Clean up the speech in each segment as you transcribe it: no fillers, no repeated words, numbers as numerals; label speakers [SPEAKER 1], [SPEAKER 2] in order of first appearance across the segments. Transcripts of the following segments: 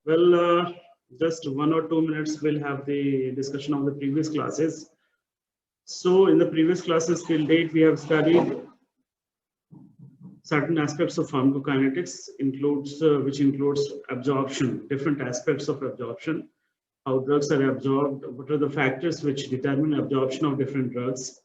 [SPEAKER 1] Well, just 1 or 2 minutes we'll have the discussion of the previous classes. So in the previous classes till date, we have studied certain aspects of pharmacokinetics, which includes absorption, different aspects of absorption, how drugs are absorbed, what are the factors which determine absorption of different drugs.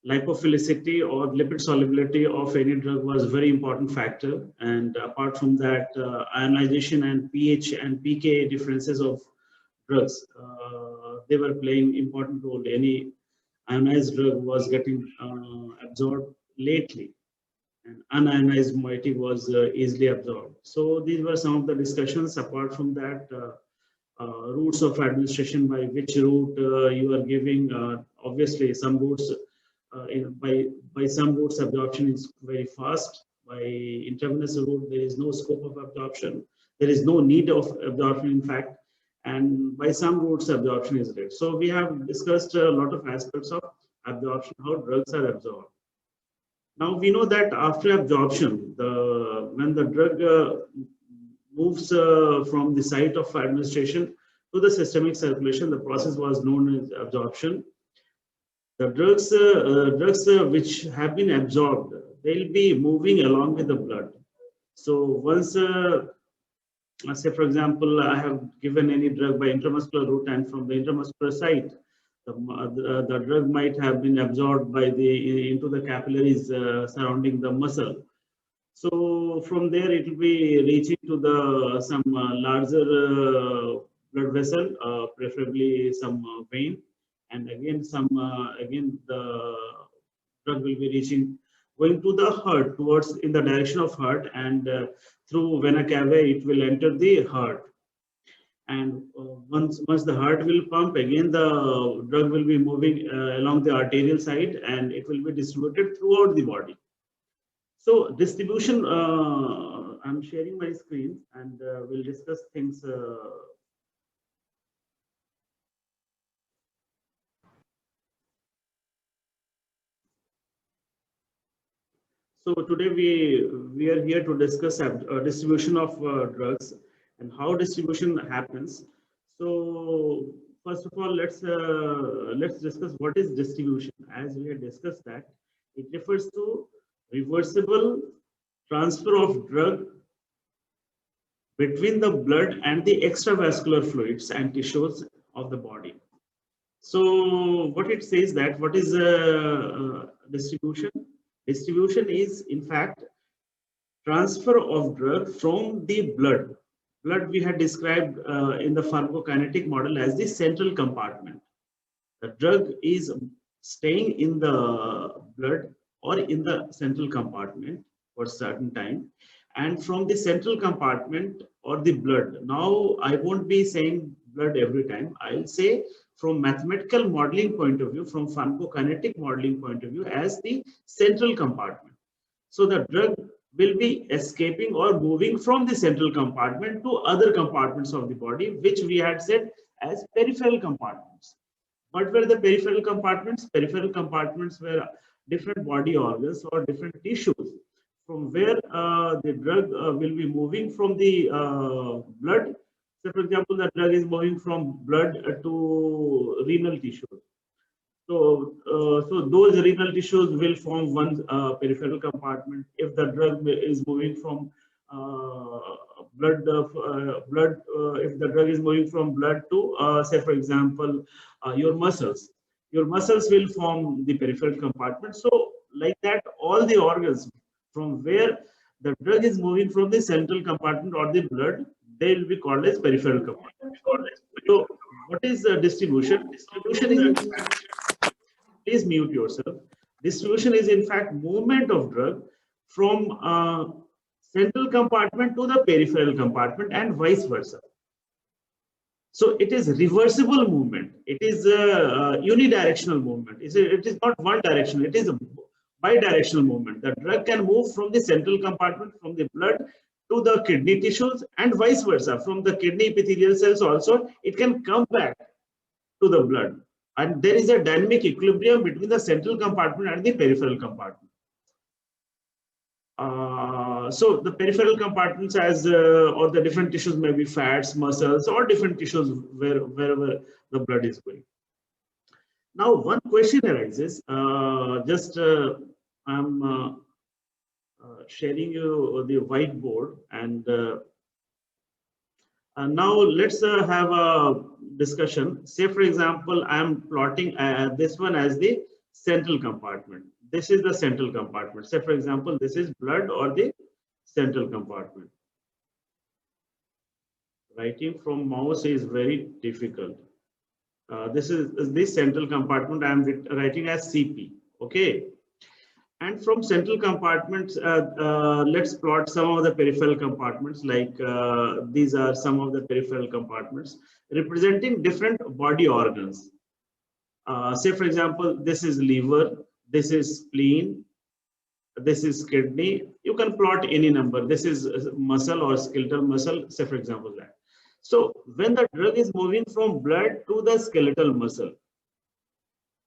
[SPEAKER 1] Lipophilicity or lipid solubility of any drug was a very important factor. And apart from that, ionization and pH and pK differences of drugs, they were playing important role. Any ionized drug was getting absorbed lately, and unionized moiety was easily absorbed. So these were some of the discussions. Apart from that, routes of administration, by which route you are giving, obviously some routes, by some routes absorption is very fast. By intravenous route there is no scope of absorption, there is no need of absorption in fact, and by some routes absorption is late. So we have discussed a lot of aspects of absorption, how drugs are absorbed. Now we know that after absorption, when the drug moves from the site of administration to the systemic circulation, the process was known as absorption. The drugs which have been absorbed, they'll be moving along with the blood. So once, say for example, I have given any drug by intramuscular route, and from the intramuscular site, the drug might have been absorbed by into the capillaries surrounding the muscle. So from there, it will be reaching to some larger blood vessel, preferably some vein, and again the drug will be going to the heart, towards in the direction of heart, and through vena cava it will enter the heart. And once the heart will pump, again the drug will be moving along the arterial side, and it will be distributed throughout the body. So distribution, I'm sharing my screen, and we'll discuss things. So today we are here to discuss distribution of drugs and how distribution happens. So first of all, let's discuss what is distribution. As we had discussed that it refers to reversible transfer of drug between the blood and the extravascular fluids and tissues of the body. So what it says, that what is distribution? Distribution is in fact transfer of drug from the blood. Blood we had described in the pharmacokinetic model as the central compartment. The drug is staying in the blood or in the central compartment for a certain time, and from the central compartment or the blood. Now I won't be saying blood every time. I'll say from mathematical modeling point of view, from pharmacokinetic modeling point of view, as the central compartment. So the drug will be escaping or moving from the central compartment to other compartments of the body, which we had said as peripheral compartments. What were the peripheral compartments? Peripheral compartments were different body organs or different tissues from where the drug will be moving from the blood. So for example, the drug is moving from blood to renal tissues. So those renal tissues will form one peripheral compartment. If the drug is moving from blood, if the drug is moving from blood to, say for example, your muscles will form the peripheral compartment. So like that, all the organs from where the drug is moving from the central compartment or the blood, they will be called as peripheral compartment. So what is distribution? Distribution is, in fact, please mute yourself. Distribution is in fact movement of drug from central compartment to the peripheral compartment and vice versa. So it is reversible movement. It is a unidirectional movement. It is not one direction. It is a bidirectional movement. The drug can move from the central compartment, from the blood, to the kidney tissues, and vice versa. From the kidney epithelial cells also, it can come back to the blood. And there is a dynamic equilibrium between the central compartment and the peripheral compartment. So the peripheral compartments as or the different tissues may be fats, muscles, or different tissues wherever the blood is going. Now, one question arises. I'm sharing you the whiteboard, and now let's have a discussion. Say, for example, I'm plotting this one as the central compartment. This is the central compartment. Say, for example, this is blood or the central compartment. Writing from mouse is very difficult. This is the central compartment. I'm writing as CP. Okay. And from central compartments, let's plot some of the peripheral compartments. Like these are some of the peripheral compartments representing different body organs. Say, for example, this is liver, this is spleen, this is kidney. You can plot any number. This is muscle or skeletal muscle, say, for example, that. So when the drug is moving from blood to the skeletal muscle,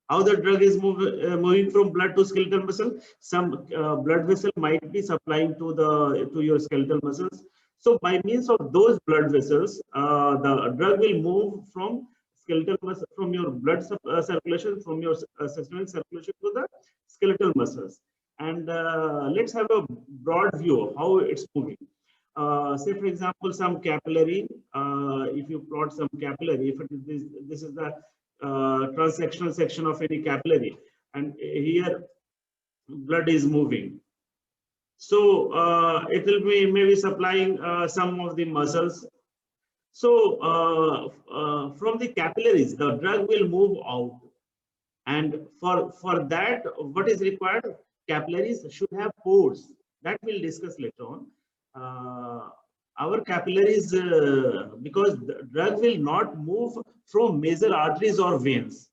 [SPEAKER 1] how the drug is moving from blood to skeletal muscle? Some blood vessel might be supplying to your skeletal muscles. So by means of those blood vessels, the drug will move from skeletal muscle, from your blood circulation, from your systemic circulation to the skeletal muscles. And let's have a broad view of how it's moving. Say, for example, some capillary. If you plot some capillary, if it is this is the transsectional section of any capillary, and here blood is moving, so it will be maybe supplying some of the muscles. So from the capillaries the drug will move out, and for that what is required? Capillaries should have pores. That we'll discuss later on. Our capillaries, because the drug will not move from major arteries or veins.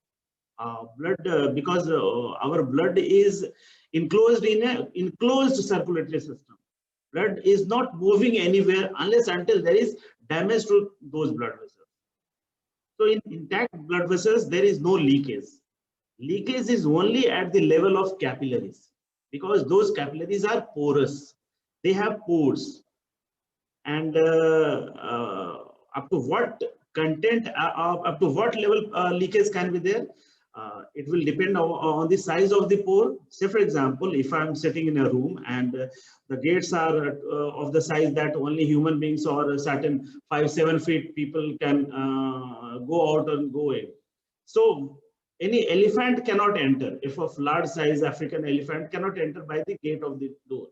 [SPEAKER 1] Because our blood is enclosed in an enclosed circulatory system. Blood is not moving anywhere unless until there is damage to those blood vessels. So in intact blood vessels, there is no leakage. Leakage is only at the level of capillaries, because those capillaries are porous. They have pores. And up to what content, up to what level leakage can be there, it will depend on the size of the pore. Say, for example, if I'm sitting in a room and the gates are of the size that only human beings or a certain 5-7 feet people can go out and go in. So any elephant cannot enter. If of large size African elephant cannot enter by the gate of the door,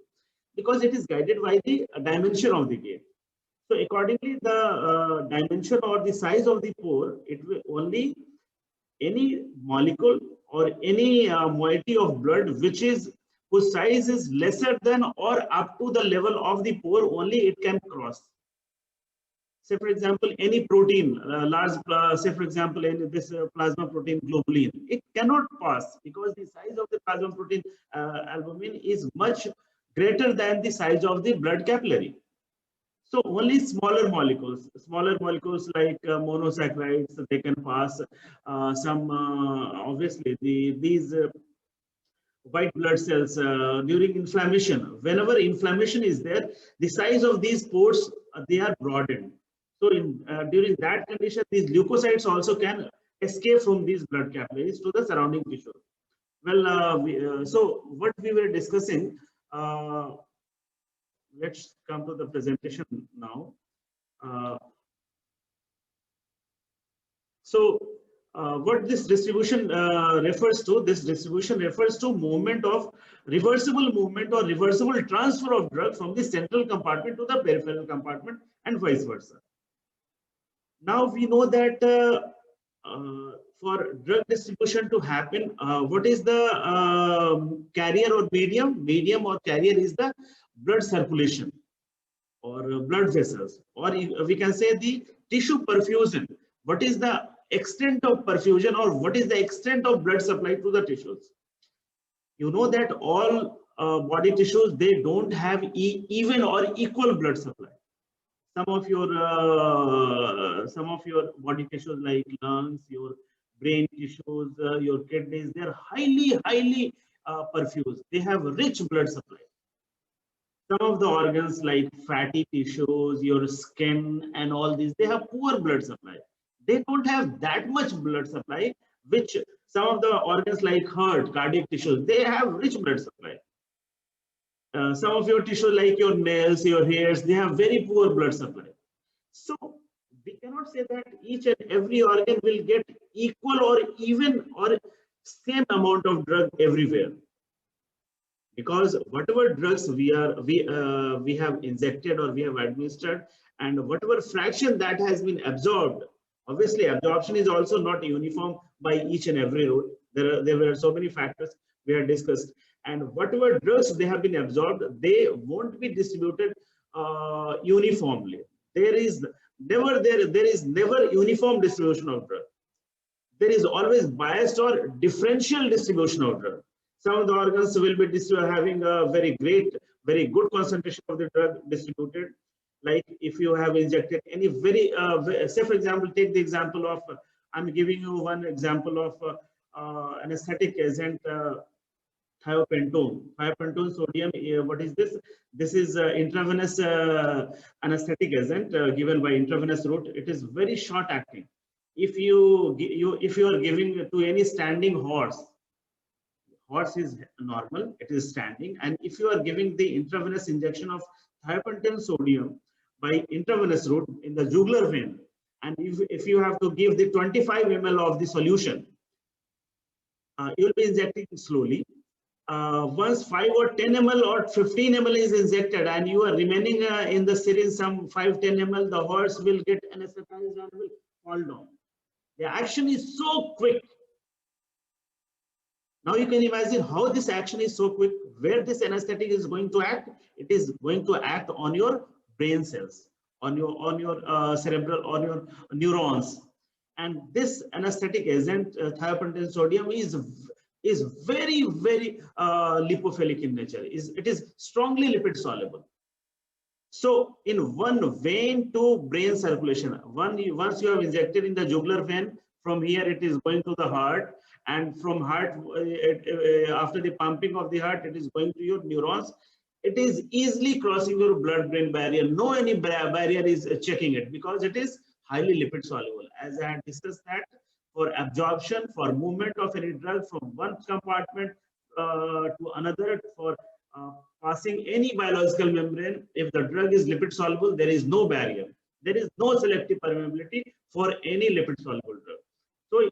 [SPEAKER 1] because it is guided by the dimension of the gate. So accordingly, the dimension or the size of the pore, it will only any molecule or any moiety of blood whose size is lesser than or up to the level of the pore, only it can cross. Say, for example, any protein, say, for example, in this plasma protein globulin, it cannot pass because the size of the plasma protein albumin is much greater than the size of the blood capillary. So only smaller molecules like monosaccharides, they can pass. Obviously, these white blood cells during inflammation, whenever inflammation is there, the size of these pores, they are broadened. So during that condition, these leukocytes also can escape from these blood capillaries to the surrounding tissue. Well, so what we were discussing, let's come to the presentation now. What this distribution refers to? This distribution refers to reversible movement or reversible transfer of drug from the central compartment to the peripheral compartment and vice versa. Now we know that for drug distribution to happen, what is the carrier or medium? Medium or carrier is the blood circulation or blood vessels, or we can say the tissue perfusion. What is the extent of perfusion, or what is the extent of blood supply to the tissues? You know that all body tissues, they don't have even or equal blood supply. Some of your body tissues like lungs, your brain tissues, your kidneys, they are highly perfused. They have rich blood supply. Some of the organs like fatty tissues, your skin and all these, they have poor blood supply. They don't have that much blood supply, which some of the organs like heart, cardiac tissues, they have rich blood supply. Some of your tissue like your nails, your hairs, they have very poor blood supply. So we cannot say that each and every organ will get equal or even or same amount of drug everywhere, because whatever drugs we have injected or we have administered, and whatever fraction that has been absorbed, obviously absorption is also not uniform by each and every route. There were so many factors we have discussed, and whatever drugs they have been absorbed, they won't be distributed uniformly. There is never uniform distribution of drug. There is always biased or differential distribution of drug. Some of the organs will be having a very good concentration of the drug distributed. Like if you have injected any say for example, take the example of, I'm giving you one example of anesthetic agent, thiopentone. Thiopentone sodium, what is this? This is intravenous anesthetic agent given by intravenous route. It is very short acting. If you are giving to any standing horse, horse is normal, it is standing, and if you are giving the intravenous injection of thiopentone sodium by intravenous route in the jugular vein, and if you have to give the 25 ml of the solution, you will be injecting slowly. Once 5 or 10 ml or 15 ml is injected and you are remaining in the syringe some 5-10 ml, the horse will get anesthetized and will fall down. The action is so quick. Now you can imagine how this action is so quick. Where this anesthetic is going to act, it is going to act on your brain cells, on your cerebral, on your neurons. And this anesthetic agent, thiopentone sodium, is very lipophilic in nature. It is strongly lipid soluble. So in one vein to brain circulation, once you have injected in the jugular vein, from here it is going to the heart, and from heart, after the pumping of the heart, it is going to your neurons. It is easily crossing your blood-brain barrier. No any barrier is checking it, because it is highly lipid soluble. As I had discussed that, for absorption, for movement of any drug from one compartment to another, for passing any biological membrane, if the drug is lipid soluble, there is no barrier. There is no selective permeability for any lipid soluble drug. So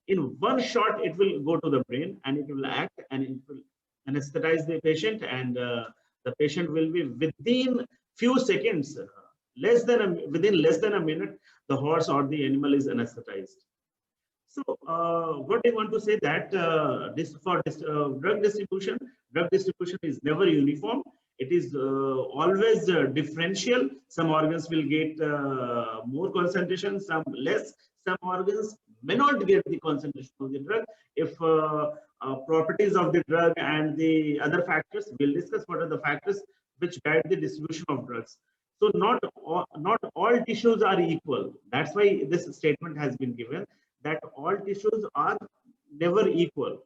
[SPEAKER 1] in one shot, it will go to the brain and it will act and it will anesthetize the patient, and the patient will be within few seconds, within less than a minute, the horse or the animal is anesthetized. So what I want to say that drug distribution is never uniform. It is always differential. Some organs will get more concentration, some less. Some organs may not get the concentration of the drug. If properties of the drug and the other factors, we'll discuss what are the factors which guide the distribution of drugs. So not all tissues are equal. That's why this statement has been given, that all tissues are never equal.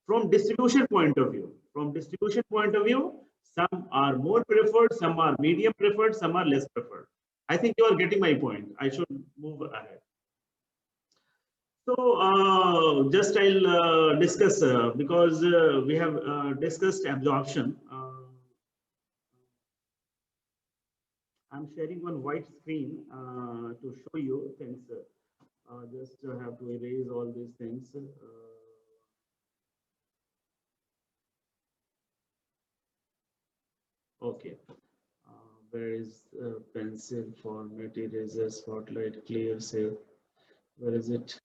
[SPEAKER 1] From distribution point of view, some are more preferred, some are medium preferred, some are less preferred. I think you are getting my point. I should move ahead. So just I'll discuss because we have discussed absorption. I'm sharing one white screen to show you things. Just have to erase all these things. Okay. Where is pencil, format, eraser, spotlight, clear, save? Where is it?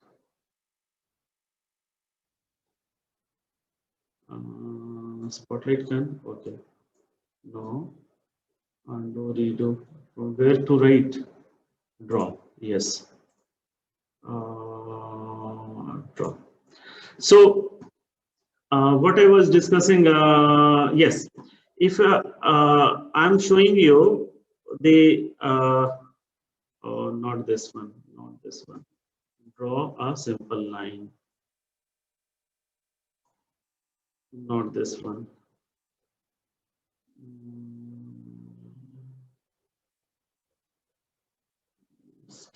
[SPEAKER 1] Spotlight can? Okay. No. Undo, redo. From where to write? Draw. Yes. Draw. So what I was discussing, yes, if I'm showing you the oh, not this one, draw a simple line, not this one.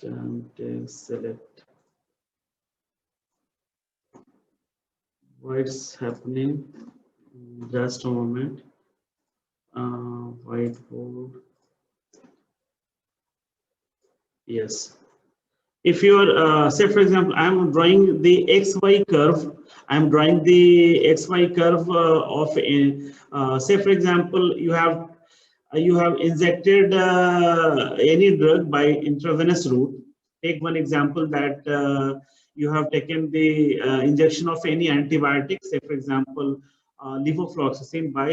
[SPEAKER 1] and select. What's happening? Just a moment. Whiteboard. Yes. If you're, say for example, I'm drawing the XY curve. I'm drawing the XY curve of a, say for example, you have injected any drug by intravenous route. Take one example that you have taken the injection of any antibiotic, say for example, levofloxacin by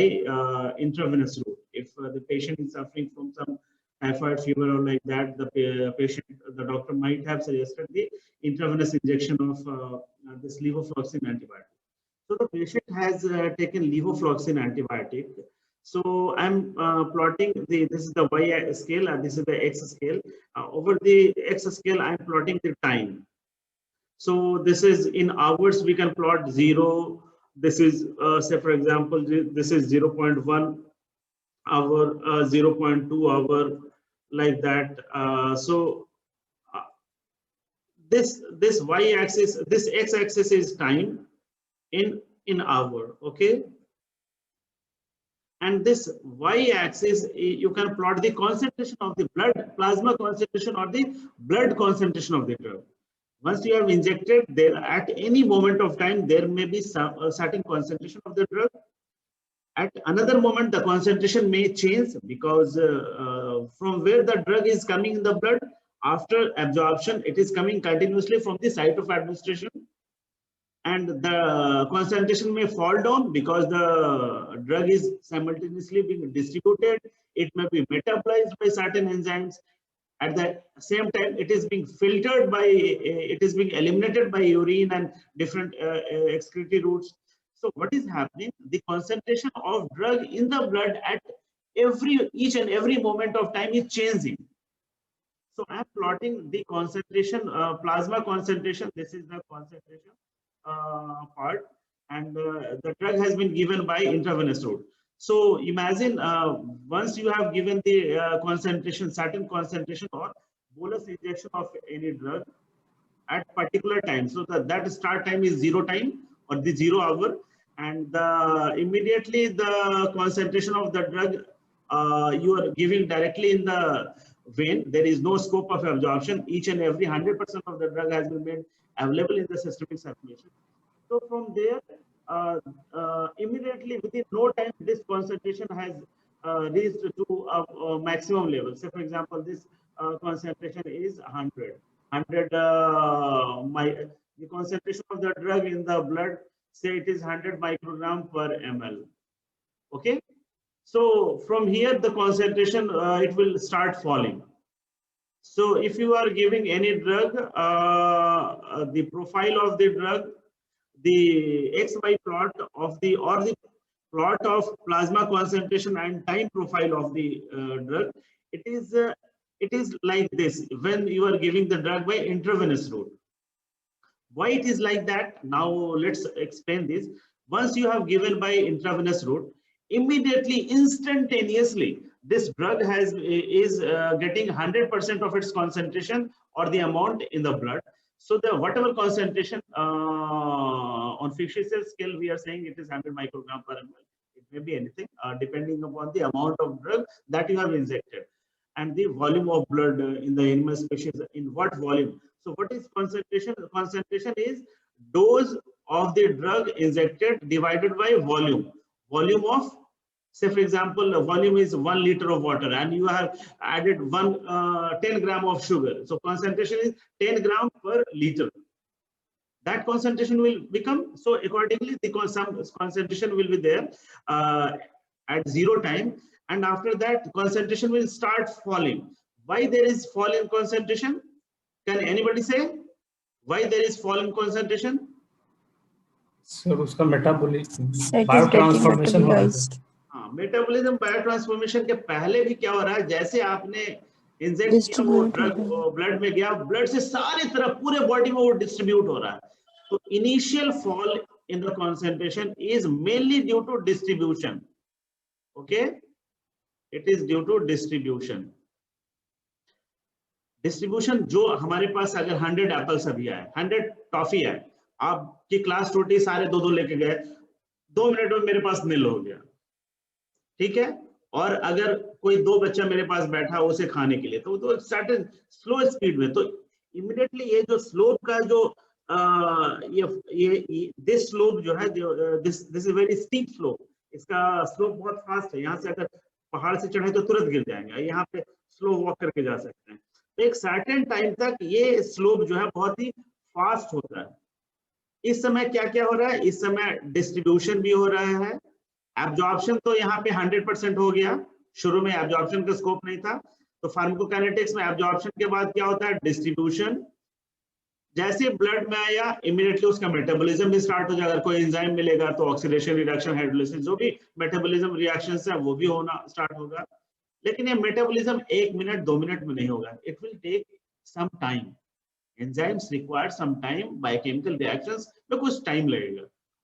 [SPEAKER 1] intravenous route. If the patient is suffering from some typhoid fever or like that, the doctor might have suggested the intravenous injection of this levofloxacin antibiotic. So the patient has taken levofloxacin antibiotic. So I'm plotting this is the Y scale and this is the X scale. Over the X scale, I'm plotting the time. So this is in hours, we can plot 0. This is, say for example, this is 0.1 hour, 0.2 hour, like that. So this Y-axis, this X-axis is time in hour, okay? And this Y-axis, you can plot the concentration of the blood, plasma concentration or the blood concentration of the drug. Once you have injected, there at any moment of time, there may be some certain concentration of the drug. At another moment, the concentration may change because from where the drug is coming in the blood, after absorption, it is coming continuously from the site of administration. And the concentration may fall down because the drug is simultaneously being distributed. It may be metabolized by certain enzymes. At the same time, it is being filtered by, it is being eliminated by urine and different excretory routes. So what is happening? The concentration of drug in the blood at each and every moment of time is changing. So I'm plotting the concentration, plasma concentration. This is the concentration part, and the drug has been given by intravenous route. So imagine once you have given the concentration, certain concentration or bolus injection of any drug at particular time. So that start time is 0 time or the 0 hour, and immediately the concentration of the drug you are giving directly in the vein. There is no scope of absorption. Each and every 100% of the drug has been made available in the systemic circulation. So from there, immediately within no time, this concentration has reached to a maximum level. So for example, this concentration is 100. The concentration of the drug in the blood, say it is 100 microgram per ml. Okay. So from here, the concentration, it will start falling. So if you are giving any drug, the profile of the drug, the XY plot of the plot of plasma concentration and time profile of the drug, it is like this when you are giving the drug by intravenous route. Why it is like that? Now let's explain this. Once you have given by intravenous route, immediately, instantaneously, this drug is getting 100% of its concentration or the amount in the blood. So the whatever concentration on Fisher scale, we are saying it is 100 microgram per ml. It may be anything depending upon the amount of drug that you have injected and the volume of blood in the animal species, in what volume. So what is concentration? Concentration is dose of the drug injected divided by volume. Volume of, say for example, the volume is 1 liter of water and you have added 10 gram of sugar. So concentration is 10 gram per liter. That concentration will become, so accordingly, some concentration will be there at 0 time. And after that, concentration will start falling. Why there is fall in concentration? Can anybody say why there is fall in concentration?
[SPEAKER 2] Sir उसका metabolism
[SPEAKER 3] biotransformation हो रहा है.
[SPEAKER 1] हाँ, metabolism biotransformation के पहले भी क्या हो रहा है, जैसे आपने इंजेक्ट किया वो ड्रग ब्लड में गया, ब्लड से सारी तरफ पूरे बॉडी में वो डिस्ट्रीब्यूट हो रहा है. तो initial fall in the concentration is mainly due to distribution. Okay, it is due to distribution. Distribution जो हमारे पास अगर 100 एप्पल्स अभी आए, 100 टॉफी आए, आपकी क्लास टोटी सारे दो दो लेके गए, 2 मिनट में मेरे पास निल हो गया, ठीक है। और अगर कोई 2 बच्चा मेरे पास बैठा उसे खाने के लिए, तो सर्टेन स्लो स्पीड में, तो इमीडिएटली ये जो स्लोप का जो ये दिस स्लोप जो है, this is very steep slope, इसका स्लोप बहुत फास्ट है। यहाँ से अगर पहाड़ से चढ़े तो तुरंत गिर जाएंगे, यहाँ पे स्लो वॉक करके जा सकते हैं। तो एक सर्टेन टाइम तक ये स्लोप जो है बहुत ही फास्ट होता है। इस समय क्या क्या हो रहा है, इस समय डिस्ट्रीब्यूशन भी हो रहा है, एब्जॉर्प्शन तो यहाँ पे 100% हो गया, शुरू में एब्जॉर्प्शन का स्कोप नहीं था। तो फार्माकोकाइनेटिक्स में एब्जॉर्प्शन के बाद क्या होता है, डिस्ट्रीब्यूशन। जैसे ब्लड में आया इमीडिएटली उसका मेटाबॉलिज्म भी स्टार्ट हो जाएगा, अगर कोई एंजाइम मिलेगा तो ऑक्सीडेशन, रिडक्शन, हाइड्रोलिसिस, जो भी मेटाबॉलिज्म रिएक्शंस है वो भी होना स्टार्ट होगा। लेकिन ये मेटाबॉलिज्म 1 मिनट 2 मिनट में नहीं होगा, it will take some time. Enzymes require some time, biochemical reactions में कुछ टाइम लगेगा,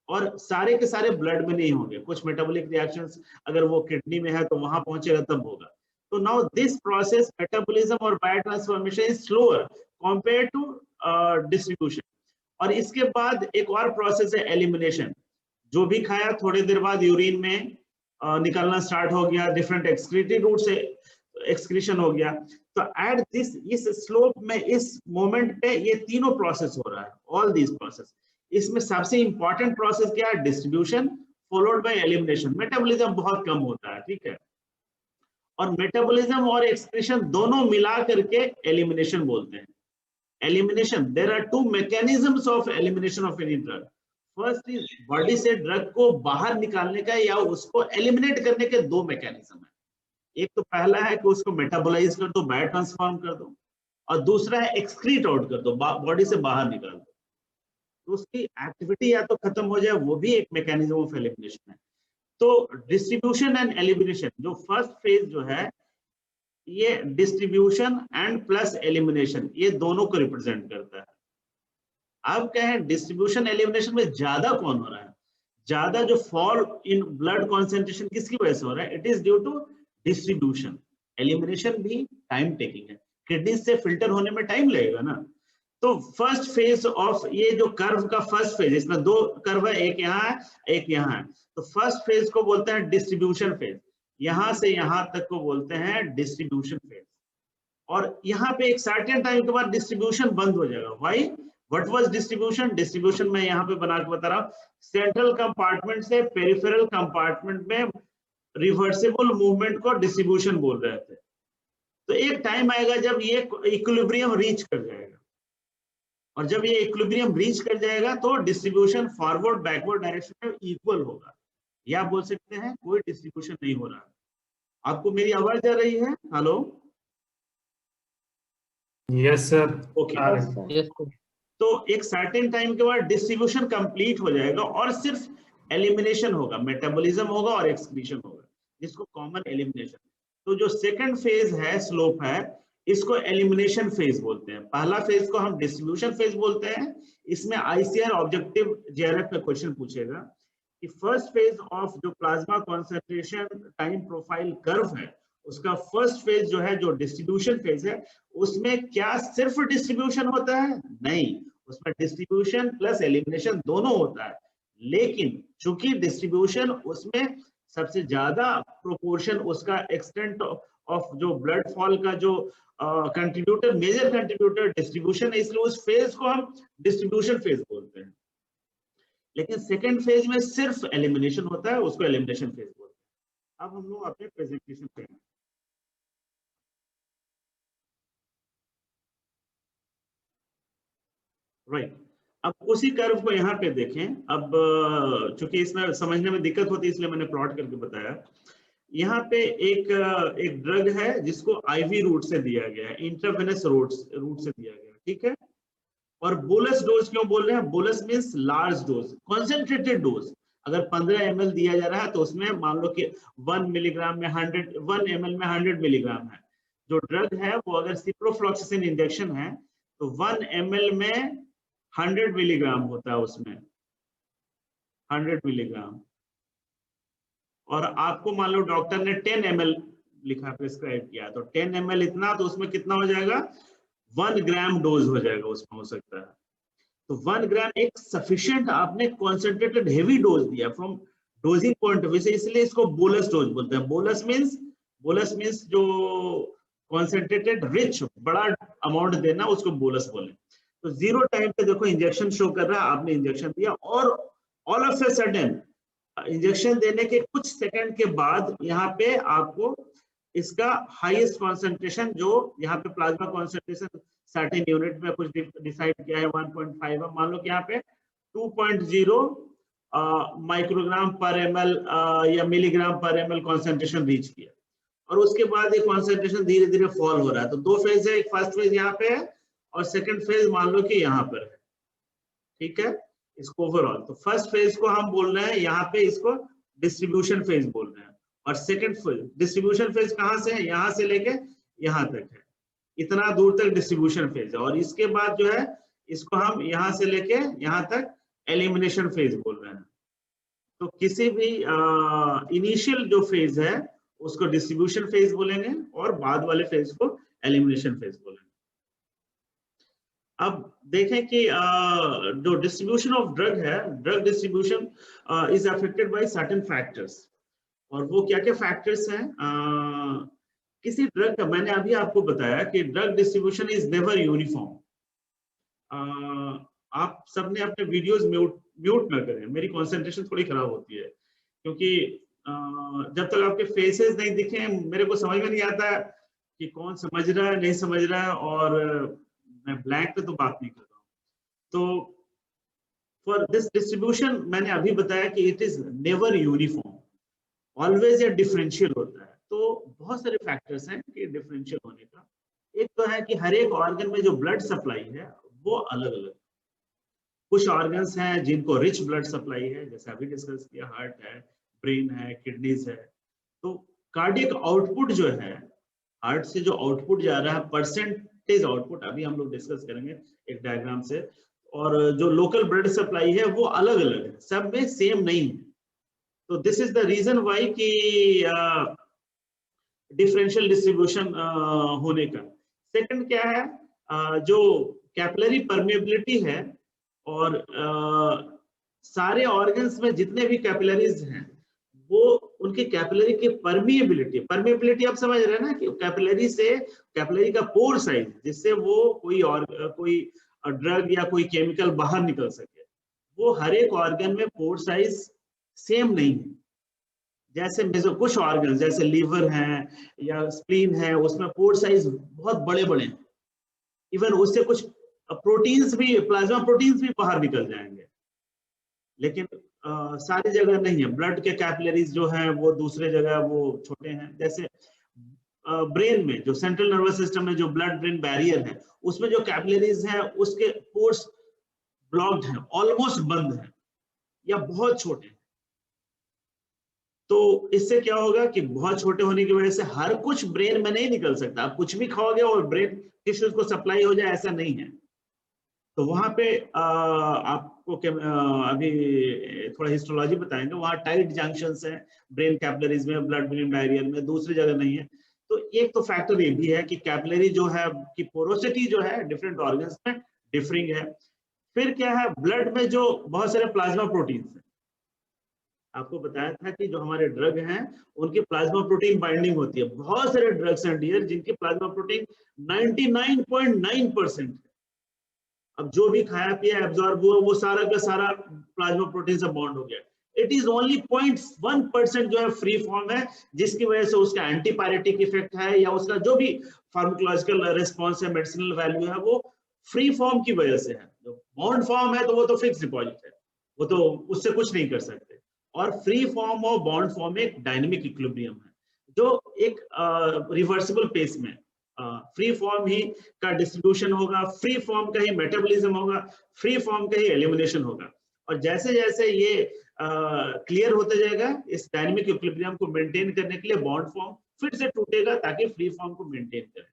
[SPEAKER 1] और सारे के सारे ब्लड में नहीं होंगे, कुछ मेटाबॉलिक रिएक्शंस अगर वो किडनी में है तो वहां पहुंचेगा तब होगा। तो नाउ दिस प्रोसेस मेटाबॉलिज्म और biotransformation is slower compare to distribution. और इसके बाद एक और प्रोसेस है एलिमिनेशन। जो भी खाया थोड़ी देर बाद यूरिन में निकलना स्टार्ट हो गया, डिफरेंट एक्सक्रीटरी रूट से एक्सक्रीशन हो गया। तो एट दिस, इस स्लोप में, इस मोमेंट पे ये तीनों प्रोसेस हो रहा है, ऑल दीज प्रोसेस। इसमें सबसे इंपॉर्टेंट प्रोसेस क्या है, distribution followed by elimination. Metabolism बहुत कम होता है, ठीक है, और मेटाबॉलिज्म और एक्सक्रीशन दोनों मिला करके एलिमिनेशन बोलते हैं। Elimination, there are 2 mechanisms of elimination of any drug. First is body से ड्रग को बाहर निकालने का या उसको एलिमिनेट करने के 2 मैकेनिज्म है। एक तो पहला है कि उसको मेटाबोलाइज कर दो, बायो ट्रांसफॉर्म कर दो, और दूसरा है एक्सक्रीट आउट कर दो, बॉडी से बाहर निकाल दो। तो उसकी एक्टिविटी या तो खत्म हो जाए, वो भी एक मैकेनिज्म ऑफ एलिमिनेशन है। तो डिस्ट्रीब्यूशन एंड एलिमिनेशन, जो फर्स्ट फेज जो है, ये डिस्ट्रीब्यूशन एंड प्लस एलिमिनेशन, ये दोनों को रिप्रेजेंट करता है। अब क्या है, डिस्ट्रीब्यूशन एलिमिनेशन में ज्यादा कौन हो रहा है, ज्यादा जो फॉल इन ब्लड कॉन्सेंट्रेशन किसकी वजह से हो रहा है, it is due to distribution. Elimination भी टाइम टेकिंग है, किडनी से फिल्टर होने में टाइम लगेगा ना। तो फर्स्ट फेज ऑफ ये जो कर्व का फर्स्ट फेज, इसमें 2 कर्व है, एक यहाँ है एक यहाँ है। तो फर्स्ट फेज को बोलते हैं डिस्ट्रीब्यूशन फेज, यहां से यहां तक को बोलते हैं डिस्ट्रीब्यूशन फेज। और यहाँ पे एक सर्टेन टाइम के बाद डिस्ट्रीब्यूशन बंद हो जाएगा। Why, what was distribution? Distribution मैं यहाँ पे बना के बता रहा हूँ, सेंट्रल कंपार्टमेंट से पेरिफेरल कंपार्टमेंट में रिवर्सिबल मूवमेंट को डिस्ट्रीब्यूशन बोल रहे थे। तो एक टाइम आएगा जब ये इक्विलिब्रियम रीच कर जाएगा, और जब ये इक्विलिब्रियम रीच कर जाएगा तो डिस्ट्रीब्यूशन फॉरवर्ड बैकवर्ड डायरेक्शन में इक्वल होगा, या आप बोल सकते हैं कोई डिस्ट्रीब्यूशन नहीं हो रहा। आपको मेरी आवाज जा रही है? Hello,
[SPEAKER 2] yes sir.
[SPEAKER 1] ओके। तो एक सर्टेन टाइम के बाद डिस्ट्रीब्यूशन कंप्लीट हो जाएगा और सिर्फ एलिमिनेशन होगा, मेटाबॉलिज्म होगा और एक्सक्रीशन होगा, जिसको कॉमन एलिमिनेशन। तो जो सेकंड फेज है, स्लोप है, इसको एलिमिनेशन फेज बोलते हैं। पहला फेज को हम डिस्ट्रीब्यूशन फेज बोलते हैं। इसमें आईसीआर ऑब्जेक्टिव जेआरएफ का क्वेश्चन पूछेगा कि फर्स्ट फेज ऑफ जो plasma concentration time profile curve है, उसका फर्स्ट फेज जो है, जो डिस्ट्रीब्यूशन फेज है, उसमें क्या सिर्फ डिस्ट्रीब्यूशन होता है? नहीं, उसमें डिस्ट्रीब्यूशन प्लस एलिमिनेशन दोनों होता है। लेकिन चूंकि डिस्ट्रीब्यूशन उसमें सबसे ज्यादा प्रोपोर्शन, उसका एक्सटेंट ऑफ जो ब्लड फॉल का जो कंट्रीब्यूटर, मेजर कंट्रीब्यूटर डिस्ट्रीब्यूशन है, इसलिए उस फेज को हम डिस्ट्रीब्यूशन फेज बोलते हैं। लेकिन सेकेंड फेज में सिर्फ एलिमिनेशन होता है, उसको एलिमिनेशन फेज बोलते हैं। अब हम लोग अपने प्रेजेंटेशन पे हैं। राइट, अब उसी कर्व को यहाँ पे देखें। अब चूंकि इसमें समझने में दिक्कत होती है, इसलिए मैंने प्लॉट करके बताया। यहाँ पे एक ड्रग है जिसको आईवी रूट से दिया गया है, इंट्रावेनस रूट से दिया गया है, ठीक है। और बोलस डोज क्यों बोल रहे हैं? Bolus means large dose, concentrated dose. अगर 15 ml दिया जा रहा है तो उसमें मान लो कि 1 मिलीग्राम में 1 ml में 100 मिलीग्राम है। जो ड्रग है वो अगर सिप्रोफ्लॉक्सासिन इंजेक्शन है तो 1 ml में 100 मिलीग्राम होता है, उसमें 100 मिलीग्राम। और आपको मान लो डॉक्टर ने 10 ml लिखा, प्रिस्क्राइब किया, तो 10 ml इतना, तो उसमें कितना हो जाएगा? 1 ग्राम डोज हो जाएगा उसमें, हो सकता है। तो 1 ग्राम एक सफिशिएंट आपने कॉन्सेंट्रेटेड हेवी डोज दिया from dosing point of view से, इसलिए इसको बोलस डोज बोलते हैं। बोलस मीन्स जो कॉन्सेंट्रेटेड रिच बड़ा अमाउंट देना, उसको बोलस बोले। तो 0 टाइम पे देखो इंजेक्शन शो कर रहा है, आपने इंजेक्शन दिया और all of a sudden injection देने के कुछ सेकंड के बाद यहाँ पे आपको इसका हाईएस्ट कॉन्सेंट्रेशन, जो यहाँ पे प्लाज्मा कॉन्सेंट्रेशन सर्टेन यूनिट में कुछ डिसाइड किया है 1.5 है, मान लो कि यहाँ पे 2.0 माइक्रोग्राम पर ml या मिलीग्राम पर ml कॉन्सेंट्रेशन रीच किया, और उसके बाद ये कॉन्सेंट्रेशन धीरे धीरे फॉल हो रहा है। तो 2 फेज है, एक फर्स्ट फेज यहाँ पे है और सेकंड फेज मान लो कि यहाँ पर है, ठीक है, इसको ओवरऑल। तो फर्स्ट फेज को हम बोल रहे हैं यहाँ पे, इसको डिस्ट्रीब्यूशन फेज बोल रहे हैं, और सेकंड फेज डिस्ट्रीब्यूशन फेज कहाँ से है, यहाँ से लेके यहाँ तक है, इतना दूर तक डिस्ट्रीब्यूशन फेज है। और इसके बाद जो है इसको हम यहाँ से लेके यहाँ तक एलिमिनेशन फेज बोल रहे हैं। तो किसी भी इनिशियल जो फेज है उसको डिस्ट्रीब्यूशन फेज बोलेंगे और बाद वाले फेज को एलिमिनेशन फेज बोलेंगे। अब देखें कि जो डिस्ट्रीब्यूशन ऑफ ड्रग है, drug distribution is affected by certain factors. और वो क्या क्या फैक्टर्स हैं? किसी ड्रग का, मैंने अभी आपको बताया कि drug distribution is never uniform. आप सबने अपने वीडियोस म्यूट ना करें, मेरी कंसंट्रेशन थोड़ी खराब होती है, क्योंकि जब तक आपके फेसेस नहीं दिखे मेरे को समझ में नहीं आता कि कौन समझ रहा है नहीं समझ रहा है, और मैं ब्लैंक पे तो बात नहीं कर रहा हूँ। तो फॉर दिस डिस्ट्रीब्यूशन मैंने अभी बताया कि it is never uniform, always ये डिफरेंशियल होता है। तो बहुत सारे फैक्टर्स हैं कि डिफरेंशियल होने का। एक तो है कि हर एक ऑर्गन में जो ब्लड सप्लाई है वो अलग अलग, कुछ ऑर्गन्स हैं जिनको रिच ब्लड सप्लाई है, जैसे अभी डिस्कस किया, हार्ट है, ब्रेन है, किडनीज है। तो कार्डियक आउटपुट जो है, हार्ट से जो आउटपुट जा रहा है, परसेंटेज आउटपुट, अभी हम लोग डिस्कस करेंगे एक डायग्राम से। और जो लोकल ब्लड सप्लाई है वो अलग अलग है, सब में सेम नहीं है। तो this is the reason why कि डिफरेंशियल डिस्ट्रीब्यूशन होने का। सेकंड क्या है, जो कैपिलरी परमेबिलिटी है, और सारे ऑर्गन्स में जितने भी कैपिलरीज हैं वो उनकी कैपिलरी की परमेबिलिटी आप समझ रहे हैं ना, कि कैपिलरी से, कैपिलरी का पोर साइज, जिससे वो कोई ड्रग या कोई केमिकल बाहर निकल सके, वो हर एक ऑर्गन में पोर साइज सेम नहीं है। जैसे कुछ ऑर्गन जैसे लीवर है या स्प्लीन है, उसमें पोर साइज बहुत बड़े बड़े हैं, इवन उससे कुछ प्रोटीन्स भी, प्लाज्मा प्रोटीन्स भी बाहर निकल जाएंगे, लेकिन सारी जगह नहीं है। ब्लड के कैपिलरीज जो हैं वो दूसरे जगह वो छोटे हैं। जैसे ब्रेन में, जो सेंट्रल नर्वस सिस्टम में जो ब्लड ब्रेन बैरियर है, उसमें जो कैपिलरीज हैं उसके पोर्स ब्लॉक्ड हैं, ऑलमोस्ट बंद है या बहुत छोटे हैं। तो इससे क्या होगा कि बहुत छोटे होने की वजह से हर कुछ ब्रेन में नहीं निकल सकता। आप कुछ भी खाओगे और ब्रेन टिश्यूज को सप्लाई हो जाए, ऐसा नहीं है। तो वहां पे आपको अभी थोड़ा हिस्टोलॉजी बताएंगे, वहां टाइट जंक्शंस हैं ब्रेन कैपिलरीज में, ब्लड ब्रेन बैरियर में, दूसरी जगह नहीं है। तो एक तो फैक्टर ये भी है कि कैपिलरी जो है कि पोरोसिटी जो है डिफरेंट ऑर्गन्स में डिफरिंग है। फिर क्या है, ब्लड में जो बहुत सारे प्लाज्मा प्रोटीन्स हैं, आपको बताया था कि जो हमारे ड्रग हैं उनकी प्लाज्मा प्रोटीन बाइंडिंग होती है। बहुत सारे ड्रग्स हैं डियर जिनकी प्लाज्मा प्रोटीन 99.9% है। अब जो भी खाया पिया एब्जॉर्ब हुआ वो सारा का सारा प्लाज्मा प्रोटीन से बॉन्ड हो गया। इट इज ओनली 0.1% जो है फ्री फॉर्म है, जिसकी वजह से उसका एंटीपायरेटिक इफेक्ट है या उसका जो भी फार्माकोलॉजिकल रिस्पॉन्स है, मेडिसिनल वैल्यू है, वो फ्री फॉर्म की वजह से है। जो बॉन्ड फॉर्म है तो वो तो फिक्स डिपॉजिट है, वो तो उससे कुछ नहीं कर सकते। और फ्री फॉर्म और बॉन्ड फॉर्म एक डायनेमिक इक्विलिब्रियम है, जो एक रिवर्सिबल पेस में फ्री फॉर्म ही का डिस्ट्रीब्यूशन होगा, फ्री फॉर्म का ही मेटाबॉलिज्म होगा, फ्री फॉर्म का ही एलिमिनेशन होगा। और जैसे जैसे ये क्लियर होते जाएगा, इस डायनेमिक इक्विलिब्रियम को मेंटेन करने के लिए बॉन्ड फॉर्म फिर से टूटेगा ताकि फ्री फॉर्म को मेंटेन करे।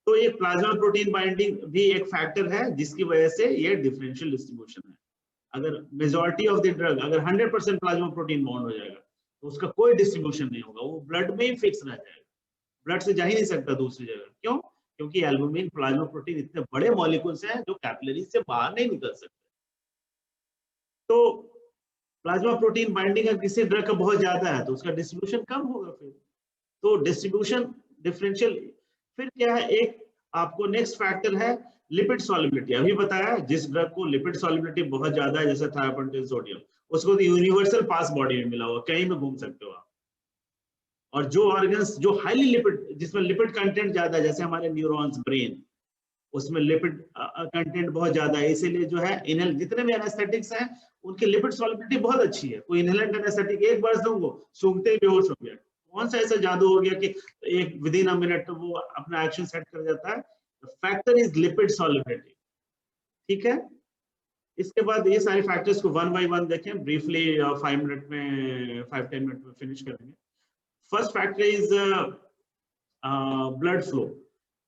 [SPEAKER 1] तो ये प्लाज्मा प्रोटीन बाइंडिंग भी एक फैक्टर है जिसकी वजह से ये डिफरेंशियल डिस्ट्रीब्यूशन है। अगर मेजॉरिटी ऑफ द ड्रग, अगर 100% प्लाज्मा प्रोटीन बॉन्ड हो जाएगा तो उसका कोई डिस्ट्रीब्यूशन नहीं होगा, वो ब्लड में ही फिक्स रह जाएगा, ब्लड से जा ही नहीं सकता दूसरी जगह। क्यों? क्योंकि एल्बुमिन प्लाज्मा प्रोटीन इतने बड़े मॉलिक्यूल्स हैं जो कैपिलरी से बाहर नहीं निकल सकते। तो प्लाज्मा प्रोटीन बाइंडिंग अगर किसी ड्रग का बहुत ज्यादा है तो उसका डिस्ट्रीब्यूशन कम होगा फिर। तो डिस्ट्रीब्यूशन डिफरेंशियल। फिर क्या है, एक आपको नेक्स्ट फैक्टर है लिपिड सॉल्युबिलिटी। अभी बताया जिस ड्रग को लिपिड सॉल्युबिलिटी बहुत ज्यादा है जैसे थायोपेंटेन सोडियम, उसको तो यूनिवर्सल पास बॉडी में मिला हुआ, कहीं में घूम सकते हो आप। और जो ऑर्गन्स जो हाईली लिपिड, जिसमें लिपिड कंटेंट ज्यादा है जैसे हमारे न्यूरॉन्स, ब्रेन, उसमें लिपिड कंटेंट बहुत ज्यादा है, इसीलिए जो है इनहेल जितने भी एनेस्थेटिक्स हैं उनकी लिपिड सॉल्युबिलिटी बहुत अच्छी है। कोई इनहेलेंट एनेस्थेटिक एक बार दूंगो सूंघते ही बेहोश हो गया, कौन सा ऐसा जादू हो गया कि एक विदिन अ मिनट वो अपना एक्शन सेट कर जाता है। फैक्टर इज लिपिड सॉल्युबिलिटी, ठीक है। इसके बाद ये सारे फैक्टर्स को वन बाय वन देखें ब्रीफली, 5-10 मिनट में फिनिश करेंगे। First factor is blood flow.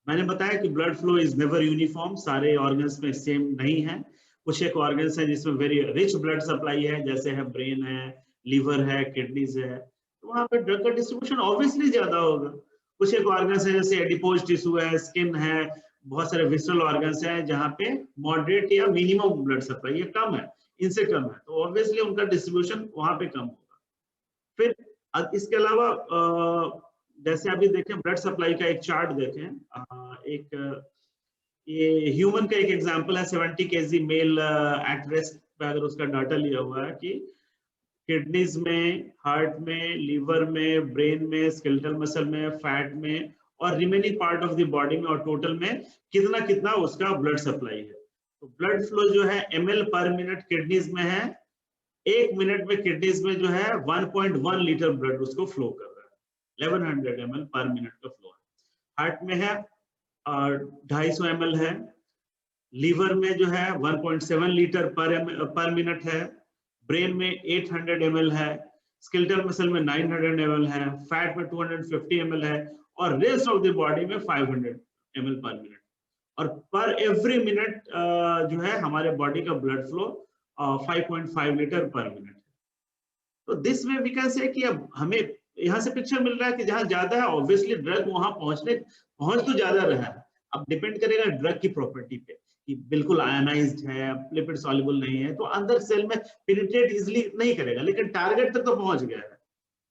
[SPEAKER 1] मैंने बताया कि blood flow is never uniform, सारे ऑर्गन्स में सेम नहीं है। कुछ एक ऑर्गन्स हैं जिसमें वेरी रिच ब्लड सप्लाई है, जैसे है ब्रेन है, लीवर है, किडनीज है, तो वहां पे ड्रग का डिस्ट्रीब्यूशन ऑब्वियसली ज्यादा होगा। कुछ एक ऑर्गन्स है जैसे एडिपोज टिश्यू है, स्किन है, बहुत सारे विसरल ऑर्गन्स हैं जहाँ पे मॉडरेट या मिनिमम ब्लड सप्लाई है, कम है, इनसे कम है, तो ऑब्वियसली उनका डिस्ट्रीब्यूशन वहां पे कम होगा। फिर इसके अलावा जैसे अभी देखें ब्लड सप्लाई का एक चार्ट देखें, एक ये ह्यूमन का एक एग्जांपल है, 70 kg मेल एट रेस्ट पे अगर उसका डाटा लिया हुआ है कि किडनीज में, हार्ट में, लीवर में, ब्रेन में, स्केलेटल मसल में, फैट में और remaining part of the body में और टोटल में कितना कितना उसका ब्लड सप्लाई है। तो ब्लड फ्लो जो है ml पर मिनट किडनीज में है, 1 मिनट में किडनीज में जो है 1.1 लीटर ब्लड उसको फ्लो कर रहा है, 1100 ml पर मिनट का फ्लो है। हार्ट में है 250 ml है, लीवर में जो है 1.7 लीटर पर मिनट है, ब्रेन में 800 ml है, स्केलेटल मसल में 900 ml है, फैट में 250 ml है और रेस्ट ऑफ द बॉडी में 500 ml पर मिनट। और पर एवरी मिनट जो है हमारे बॉडी का ब्लड फ्लो 5.5 लीटर पर मिनट है। तो दिस में वी कैन से कि अब हमें यहाँ से पिक्चर मिल रहा है कि जहाँ ज्यादा है ऑब्वियसली ड्रग वहां पहुंच तो ज्यादा रहा है। अब डिपेंड करेगा ड्रग की प्रॉपर्टी पे कि बिल्कुल आयनाइज्ड है, लिपिड सॉल्युबल नहीं है, तो अंदर सेल में पेनिट्रेट इजिली नहीं करेगा, लेकिन टारगेट तक तो पहुंच गया है।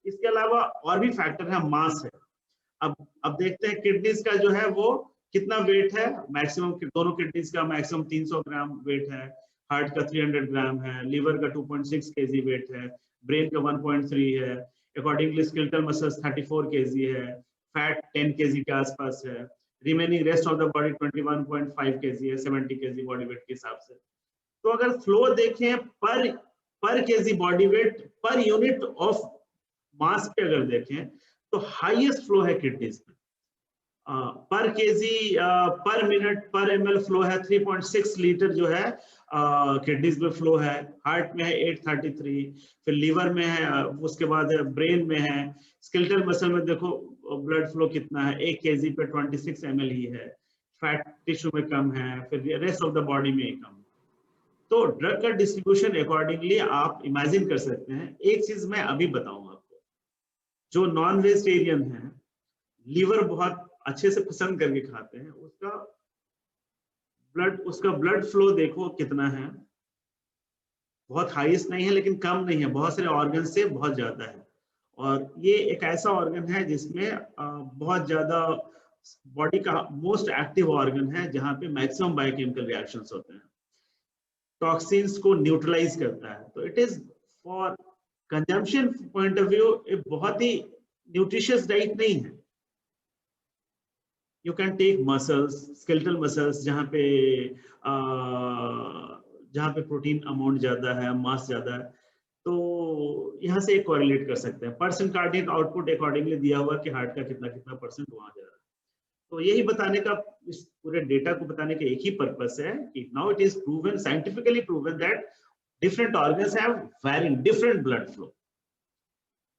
[SPEAKER 1] इसके अलावा और भी फैक्टर है, मास है। अब देखते हैं किडनीज का जो है वो कितना वेट है, मैक्सिमम दोनों किडनीज का मैक्सिमम 300 ग्राम वेट है, हार्ट का 300 ग्राम है, लीवर का 2.6 kg वेट है, ब्रेन का 1.3 है, अकॉर्डिंगली स्केलेटल मसल्स 34 kg है, फैट 10 kg के आसपास है, remaining rest of the body 21.5 kg है, 70 kg बॉडी वेट के हिसाब से। तो अगर फ्लो देखें पर kg body weight per unit of mass पे अगर देखें तो हाईएस्ट फ्लो है किडनीज में, पर केजी पर मिनट पर ml फ्लो है 3.6 लीटर जो है किडनीज में फ्लो है, हार्ट में है 833, फिर लीवर में है, उसके बाद है ब्रेन में है, स्केलेटल मसल में देखो ब्लड फ्लो कितना है, 1 kg पे 26 ml ही है, फैट टिश्यू में कम है, फिर रेस्ट ऑफ द बॉडी में कम। तो ड्रग का डिस्ट्रीब्यूशन अकॉर्डिंगली आप इमेजिन कर सकते हैं। एक चीज मैं अभी बताऊंगा आपको, जो नॉन वेजिटेरियन है, लीवर बहुत अच्छे से पसंद करके खाते हैं, उसका ब्लड फ्लो देखो कितना है, बहुत हाईएस्ट नहीं है लेकिन कम नहीं है, बहुत सारे ऑर्गन से बहुत ज्यादा है। और ये एक ऐसा ऑर्गन है जिसमें बहुत ज्यादा बॉडी का मोस्ट एक्टिव ऑर्गन है, जहां पे मैक्सिमम बायोकेमिकल रिएक्शंस होते हैं, टॉक्सिन्स को न्यूट्रलाइज करता है। तो it is for consumption point of view एक बहुत ही न्यूट्रिशियस डाइट नहीं है। You can take muscles, skeletal muscles, जहाँ पे प्रोटीन अमाउंट ज्यादा है, मास ज्यादा है, तो यहाँ से एक कोरिलेट कर सकते हैं। परसेंट कार्डियक आउटपुट अकॉर्डिंगली दिया हुआ कि हार्ट का कितना कितना परसेंट वहां जा रहा है। तो यही बताने का, इस पूरे डेटा को बताने का एक ही पर्पस है कि now it is proven, scientifically proven that different organs have varying different blood flow.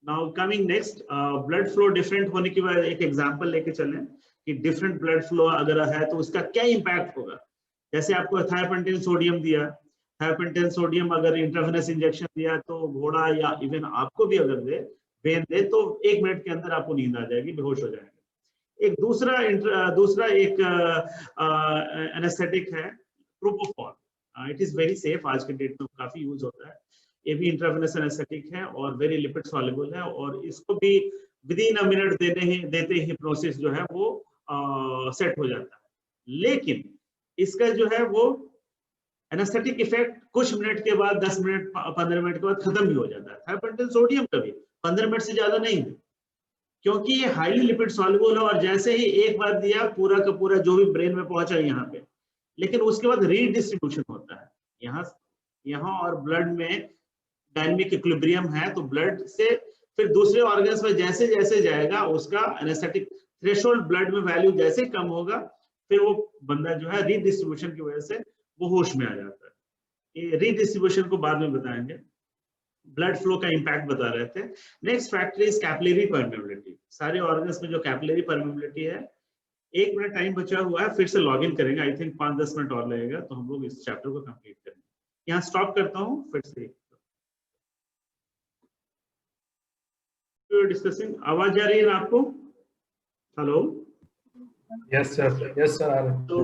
[SPEAKER 1] Now coming next, blood flow different होने की वजह एक एग्जांपल लेके चलें कि डिफरेंट ब्लड फ्लो अगर है तो उसका क्या इंपैक्ट होगा। जैसे आपको थायोपेंटेन सोडियम दिया, थायोपेंटेन सोडियम अगर इंट्रावेनस इंजेक्शन दिया तो घोड़ा या इवन आपको भी अगर वेन दे तो 1 मिनट के अंदर आपको नींद आ जाएगी, बेहोश हो जाएंगे। एक दूसरा एक एनेस्थेटिक है propofol. It is very safe, आज के डेट में काफी यूज होता है। ये भी इंट्रावेनस एनेस्थेटिक है और वेरी लिपिड सॉल्युबल है, और इसको भी विद इन अ मिनट देते ही हिप्नोसिस जो है वो सेट हो जाता है। लेकिन इसका जो है वो एनेस्थेटिक इफेक्ट कुछ मिनट के बाद, 10 मिनट 15 मिनट के बाद खत्म भी हो जाता है। थायोपेंटिल सोडियम कभी 15 मिनट से ज्यादा नहीं है, क्योंकि ये हाईली लिपिड सॉल्युबल है, और जैसे ही एक बार दिया पूरा का पूरा जो भी ब्रेन में पहुंचा यहाँ पे, लेकिन उसके बाद रीडिस्ट्रीब्यूशन होता है यहाँ और ब्लड में डायनामिक इक्विलिब्रियम है, तो ब्लड से फिर दूसरे ऑर्गन्स में जैसे जैसे जाएगा उसका एनेस्थेटिक थ्रेशोल्ड ब्लड में वैल्यू जैसे कम होगा, फिर वो बंदा जो है रीडिस्ट्रीब्यूशन की वजह से वो होश में आ जाता है। ये रीडिस्ट्रीब्यूशन को बाद में बताएंगे। ब्लड फ्लो का इंपैक्ट बता रहे थे। Next factor is capillary permeability. सारे ऑर्गन्स में जो कैपिलरी परमेबिलिटी है, 1 मिनट टाइम बचा हुआ है, फिर से लॉग इन करेंगे। आई थिंक 5-10 मिनट और लगेगा, तो हम लोग इस चैप्टर को कंप्लीट करेंगे। यहाँ स्टॉप करता हूँ, फिर से डिस्कसिंग। आवाज आ रही है आपको? हेलो?
[SPEAKER 2] Yes sir.
[SPEAKER 1] तो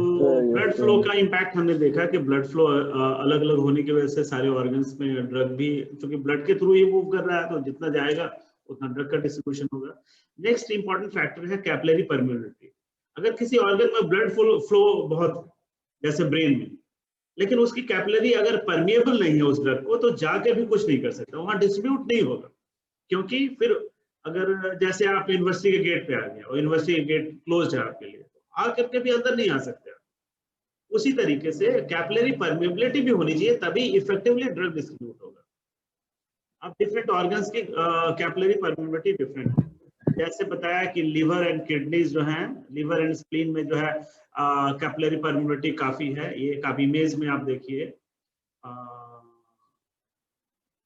[SPEAKER 1] ब्लड फ्लो का इम्पैक्ट हमने देखा कि ब्लड फ्लो अलग अलग होने की वजह से सारे ऑर्गन्स में ड्रग भी, क्योंकि ब्लड के थ्रू ही मूव कर रहा है, तो जितना जाएगा उतना ड्रग का डिस्ट्रीब्यूशन होगा। नेक्स्ट इंपॉर्टेंट फैक्टर है कैपिलरी परमेबिलिटी। अगर किसी ऑर्गन में ब्लड फ्लो बहुत, जैसे ब्रेन में, लेकिन उसकी कैपिलरी अगर परमेबल नहीं है उस ड्रग को, तो जाके भी कुछ नहीं कर सकता, वहां डिस्ट्रीब्यूट नहीं होगा। क्योंकि फिर अगर जैसे आप यूनिवर्सिटी के गेट पे आ गए और यूनिवर्सिटी के गेट क्लोज है आपके लिए, तो आकर के भी अंदर नहीं आ सकते। उसी तरीके से कैपिलरी परमेबिलिटी भी होनी चाहिए, तभी इफेक्टिवली ड्रग डिस्ट्रीब्यूट होगा। अब डिफरेंट ऑर्गन्स की कैपिलरी परमेबिलिटी डिफरेंट है। जैसे बताया कि लिवर एंड किडनीज जो हैं, लिवर एंड स्प्लीन में जो है कैपिलरी परमेबिलिटी काफी है। ये एक इमेज में आप देखिए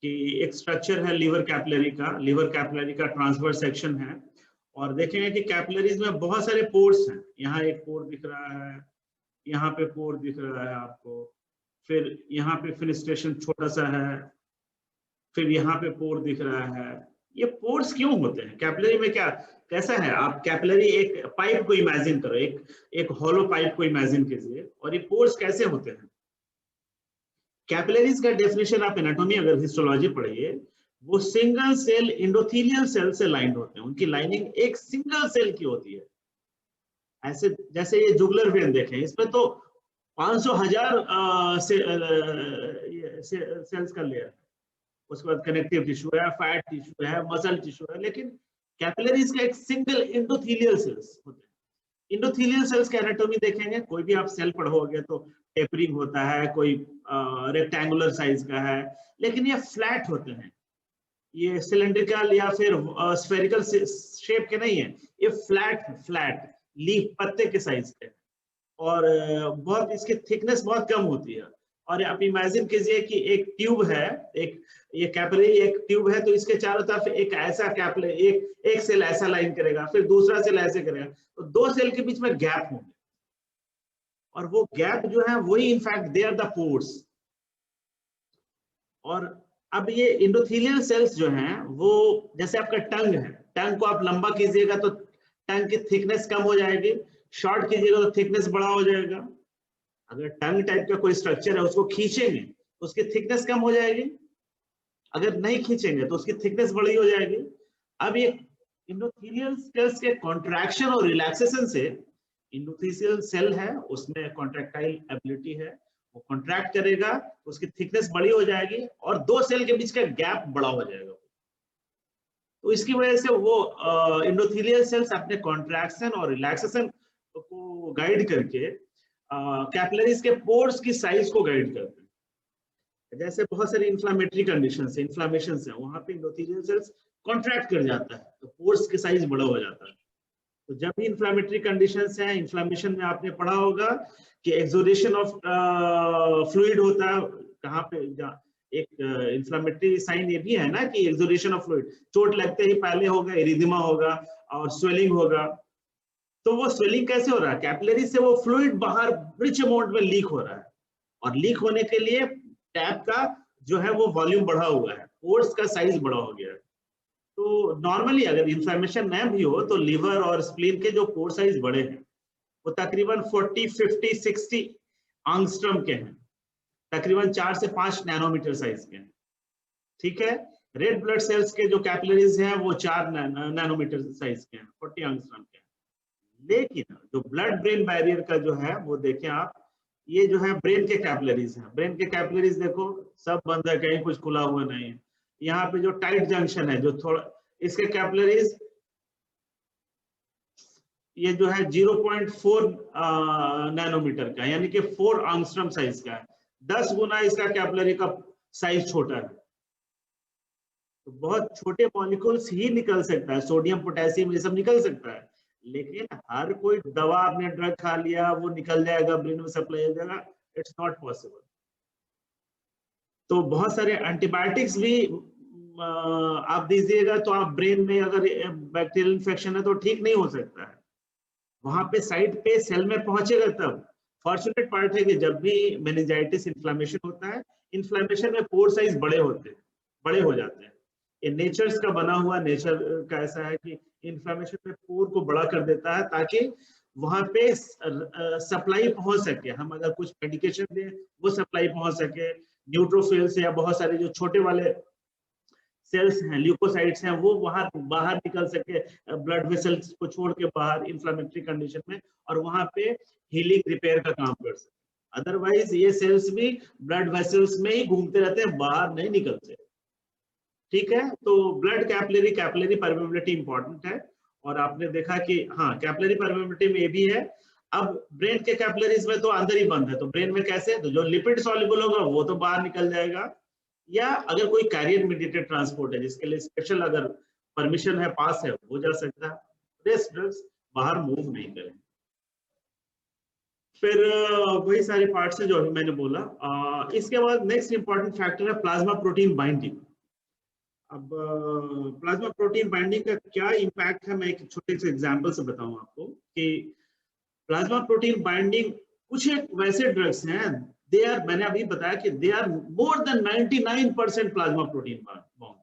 [SPEAKER 1] कि एक स्ट्रक्चर है लिवर कैपिलरी का ट्रांसवर्स सेक्शन है, और देखेंगे कि कैपिलरीज में बहुत सारे पोर्स हैं। यहाँ एक पोर दिख रहा है, यहाँ पे पोर दिख रहा है आपको, फिर यहाँ पे फिनिस्ट्रेशन छोटा सा है, फिर यहाँ पे पोर दिख रहा है। ये पोर्स क्यों होते हैं कैपिलरी में? क्या कैसा है? आप कैपिलरी एक पाइप को इमेजिन करो, एक हॉलो पाइप को इमेजिन कीजिए, और ये पोर्स कैसे होते हैं? कैपिलरीज का डेफिनेशन आप एनाटॉमी अगर हिस्टोलॉजी पढ़िए, वो सिंगल सेल इंडोथेलियल सेल से लाइंड होते हैं। उनकी लाइनिंग एक सिंगल सेल की होती है। ऐसे जैसे ये जुगुलर वेन देखें, इसमें तो 500,000 सेल्स का लेयर है। उसके बाद कनेक्टिव टिश्यू है, फैट टिश्यू है, मसल टिश्यू है, लेकिन कैपिलरीज का एक सिंगल इंडोथेलियल सेल्स होते हैं। इंडोथेलियल सेल्स का एनाटॉमी देखेंगे, कोई भी आप सेल पढ़ोगे तो टेपरिंग होता है, कोई रेक्टेंगुलर साइज का है, लेकिन ये फ्लैट होते हैं। ये सिलेंड्रिकल या फिर स्फेरिकल शेप के नहीं है, ये फ्लैट लीफ पत्ते के साइज के, और बहुत इसकी थिकनेस बहुत कम होती है। और आप इमेजिन कीजिए कि एक ट्यूब है, ये कैपिलरी एक ट्यूब है, तो इसके चारों तरफ एक ऐसा कैपिलरी, एक सेल ऐसा लाइन करेगा, फिर दूसरा सेल ऐसे करेगा, तो 2 सेल के बीच में गैप होंगे, और वो गैप जो है वही in fact they are the pores. और अब ये इंडोथेलियल सेल्स जो हैं, वो जैसे आपका टंग है, टंग को आप लंबा कीजिएगा तो टंग की थिकनेस कम हो जाएगी, शॉर्ट कीजिएगा तो थिकनेस बड़ा हो जाएगा। अगर टंग टाइप का कोई स्ट्रक्चर है, उसको खींचेंगे तो उसकी थिकनेस कम हो जाएगी, अगर नहीं खींचेंगे तो उसकी थिकनेस बड़ी हो जाएगी। अब ये इंडोथेलियल सेल्स के कॉन्ट्रैक्शन और रिलैक्सेशन से, इंडोथेलियल सेल है उसमें कॉन्ट्रैक्टाइल एबिलिटी है, वो कॉन्ट्रैक्ट करेगा तो उसकी थिकनेस बड़ी हो जाएगी और 2 सेल के बीच का गैप बड़ा हो जाएगा। तो इसकी वजह से वो इंडोथेलियल सेल्स अपने कॉन्ट्रैक्शन और रिलैक्सेशन को गाइड करके कैपिलरीज के पोर्स की साइज को गाइड करते हैं। जैसे बहुत सारी इन्फ्लामेटरी कंडीशंस है, इन्फ्लामेशन है, वहां पे इंडोथेलियल सेल्स कॉन्ट्रैक्ट कर जाता है, तो पोर्स की साइज बड़ा हो जाता है। तो जब भी इन्फ्लामेटरी कंडीशंस हैं, इन्फ्लामेशन में आपने पढ़ा होगा कि एक्सोडेशन ऑफ फ्लूइड होता है, कहाँ पे एक इन्फ्लामेटरी साइन ये भी है ना कि एक्सोडेशन ऑफ फ्लूइड, चोट लगते ही पहले होगा एरिथेमा होगा और स्वेलिंग होगा। तो वो स्वेलिंग कैसे हो रहा है? कैपिलरी से वो फ्लूइड बाहर रिच अमाउंट में लीक हो रहा है, और लीक होने के लिए टैप का जो है वो वॉल्यूम बढ़ा हुआ है, पोर्स का साइज बड़ा हो गया है। तो नॉर्मली अगर इंफ्लेमेशन न भी हो तो लिवर और स्प्लीन के जो पोर साइज बड़े हैं वो तकरीबन 40, 50, 60 एंगस्ट्रॉम के हैं, तकरीबन 4 से 5 नैनोमीटर साइज के हैं। ठीक है, रेड ब्लड सेल्स के जो कैपिलरीज हैं वो 4 नैनोमीटर साइज के हैं, 40 एंगस्ट्रॉम के हैं। लेकिन जो ब्लड ब्रेन बैरियर का जो है वो देखें आप, ये जो है ब्रेन के कैपिलरीज हैं। ब्रेन के कैपिलरीज देखो सब बंद है, कहीं कुछ खुला हुआ नहीं है। यहाँ पे जो टाइट जंक्शन है, जो थोड़ा इसके कैपिलरीज ये जो है 0.4 नैनोमीटर का, यानी कि 4 एंगस्ट्रॉम साइज का है। 10 गुना इसका कैपिलरी का साइज छोटा है। तो बहुत छोटे मॉलिक्यूल्स ही निकल सकता है, सोडियम पोटेशियम ये सब निकल सकता है, लेकिन हर कोई दवा आपने ड्रग खा लिया वो निकल जाएगा, ब्रेन में सप्लाई हो जाएगा, इट्स नॉट पॉसिबल। तो बहुत सारे एंटीबायोटिक्स भी आप दीजिएगा तो आप ब्रेन में अगर बैक्टीरियल इन्फेक्शन है तो ठीक नहीं हो सकता है, वहां पे साइट पे सेल में पहुंचेगा तब। फॉर्चुनेट पार्ट है कि जब भी मेनिंजाइटिस इन्फ्लेमेशन होता है, इन्फ्लेमेशन में पोर साइज बड़े होते हैं, बड़े हो जाते हैं। ये नेचर्स का बना हुआ, नेचर का ऐसा है कि इन्फ्लेमेशन में पोर को बड़ा कर देता है ताकि वहां पे सप्लाई पहुंच सके। हम अगर कुछ मेडिकेशन दें वो सप्लाई पहुंच सके, न्यूट्रोफिल्स या बहुत सारे जो छोटे वाले सेल्स हैं, ल्यूकोसाइट्स हैं, वो बाहर निकल सके ब्लड वेसल्स को छोड़ के बाहर इन्फ्लेमेटरी कंडीशन में, और वहां पे हीलिंग रिपेयर का काम कर सके। अदरवाइज ये सेल्स भी ब्लड वेसल्स में ही घूमते रहते हैं, बाहर नहीं निकलते। ठीक है, तो ब्लड कैपिलरी परमेबिलिटी इंपॉर्टेंट है। और आपने देखा कि हाँ, कैपिलरी परमेबिलिटी में ये भी है। अब ब्रेन के कैपिलरीज में तो अंदर ही बंद है, तो ब्रेन में कैसे, तो जो लिपिड सॉल्युबल होगा वो तो बाहर निकल जाएगा, या अगर कोई कैरियर मीडिएटेड ट्रांसपोर्ट है जिसके लिए स्पेशल अगर परमिशन है, पास है, वो जा सकता है। रेस्ट ड्रग्स बाहर मूव नहीं करें। फिर वही सारे पार्ट्स हैं जो अभी मैंने बोला। इसके बाद नेक्स्ट इंपॉर्टेंट फैक्टर है प्लाज्मा प्रोटीन बाइंडिंग। अब प्लाज्मा प्रोटीन बाइंडिंग का क्या इम्पैक्ट है, मैं एक छोटे से एग्जांपल से बताऊं आपको कि प्लाज्मा प्रोटीन बाइंडिंग कुछ एक वैसे ड्रग्स हैं, दे आर, मैंने अभी बताया कि they are more than 99% plasma protein bound.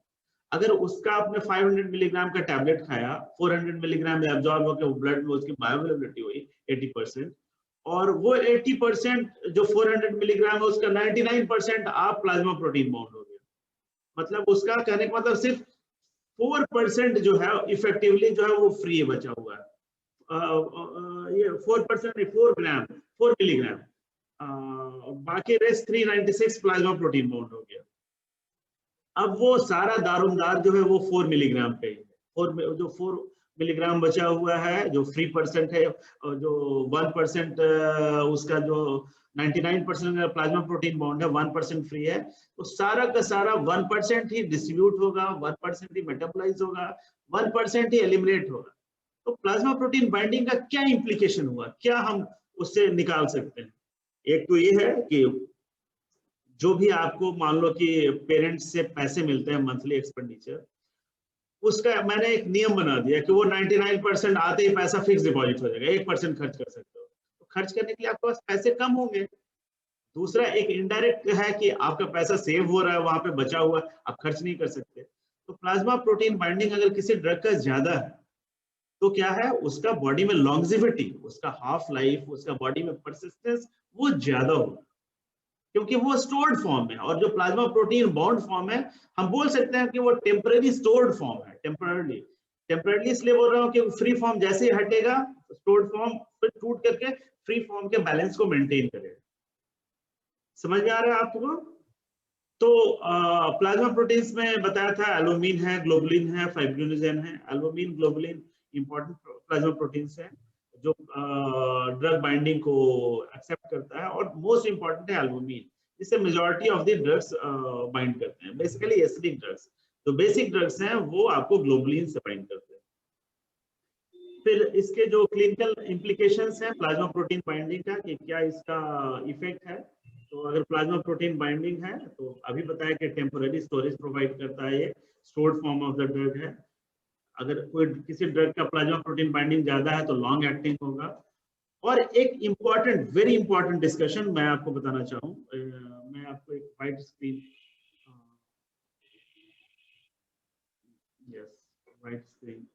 [SPEAKER 1] अगर उसका आपने 500 मिलीग्राम का टैबलेट खाया, 400 मिलीग्राम एब्जॉर्ब होकर ब्लड में उसकी बायोअवेलेबिलिटी हुई 80%, और वो 80% जो 400 मिलीग्राम है उसका 99% आप प्लाज्मा प्रोटीन बाउंड हो गया। मतलब उसका कहने का मतलब सिर्फ 4% जो है इफेक्टिवली जो है वो फ्री बचा हुआ है। ये 4% नहीं, 4 मिलीग्राम, बाकी रेस्ट 396 प्लाज्मा प्रोटीन बाउंड हो गया। अब वो सारा दारोमदार जो है वो 4 मिलीग्राम पे है। 4 मिलीग्राम बचा हुआ है जो फ्री परसेंट है, और जो 1% उसका जो 99% प्लाज्मा प्रोटीन बाउंड है, 1% फ्री है, तो सारा का सारा 1% ही डिस्ट्रीब्यूट होगा, 1% ही मेटाबोलाइज होगा, 1% ही एलिमिनेट होगा। तो प्लाज्मा प्रोटीन बाइंडिंग का क्या इंप्लीकेशन हुआ, क्या हम उससे निकाल सकते हैं? एक तो ये है कि जो भी आपको मान लो कि पेरेंट्स से पैसे मिलते हैं मंथली एक्सपेंडिचर, उसका मैंने एक नियम बना दिया कि वो 99% आते ही पैसा फिक्स डिपॉजिट हो जाएगा, 1% खर्च कर सकते हो। तो खर्च करने के लिए आपके पास पैसे कम होंगे। दूसरा एक इनडायरेक्ट है कि आपका पैसा सेव हो रहा है, वहां पे बचा हुआ, आप खर्च नहीं कर सकते। तो प्लाज्मा प्रोटीन बाइंडिंग अगर किसी ड्रग का ज्यादा है तो क्या है, उसका बॉडी में लॉन्जिविटी, उसका हाफ लाइफ, उसका बॉडी में परसिस्टेंस वो ज्यादा होगा, क्योंकि वो स्टोर्ड फॉर्म है। और जो प्लाज्मा प्रोटीन बाउंड फॉर्म है, हम बोल सकते हैं कि वो टेम्पररी स्टोर्ड फॉर्म है। टेम्पररी इसलिए बोल रहा हूँ कि फ्री फॉर्म जैसे ही हटेगा, स्टोर्ड फॉर्म फिर टूट करके फ्री फॉर्म के बैलेंस को मेंटेन करेगा। समझ में आ रहा है आपको? तो प्लाज्मा प्रोटीन्स में बताया था एल्बुमिन है, ग्लोबुलिन है, फाइब्रिनोजेन है। Albumin, globulin important plasma proteins है जो ड्रग बाइंडिंग को एक्सेप्ट करता है, और मोस्ट इंपॉर्टेंट है एल्बुमिन, जिससे majority of the drugs bind करते हैं। बेसिकली एसिडिक ड्रग्स, जो बेसिक ड्रग्स हैं वो आपको ग्लोबुलिन से बाइंड करते हैं। फिर इसके जो क्लिनिकल इंप्लीकेशंस हैं प्लाज्मा प्रोटीन बाइंडिंग का, कि क्या इसका इफेक्ट है। तो अगर प्लाज्मा प्रोटीन बाइंडिंग है तो अभी बताया कि टेम्पोररी स्टोरेज प्रोवाइड करता है, ये stored form of the drug है। अगर कोई किसी ड्रग का प्लाज्मा प्रोटीन बाइंडिंग ज्यादा है तो लॉन्ग एक्टिंग होगा। और एक इम्पॉर्टेंट, वेरी इंपॉर्टेंट डिस्कशन मैं आपको बताना चाहूँ, मैं आपको एक white screen, yes, right screen.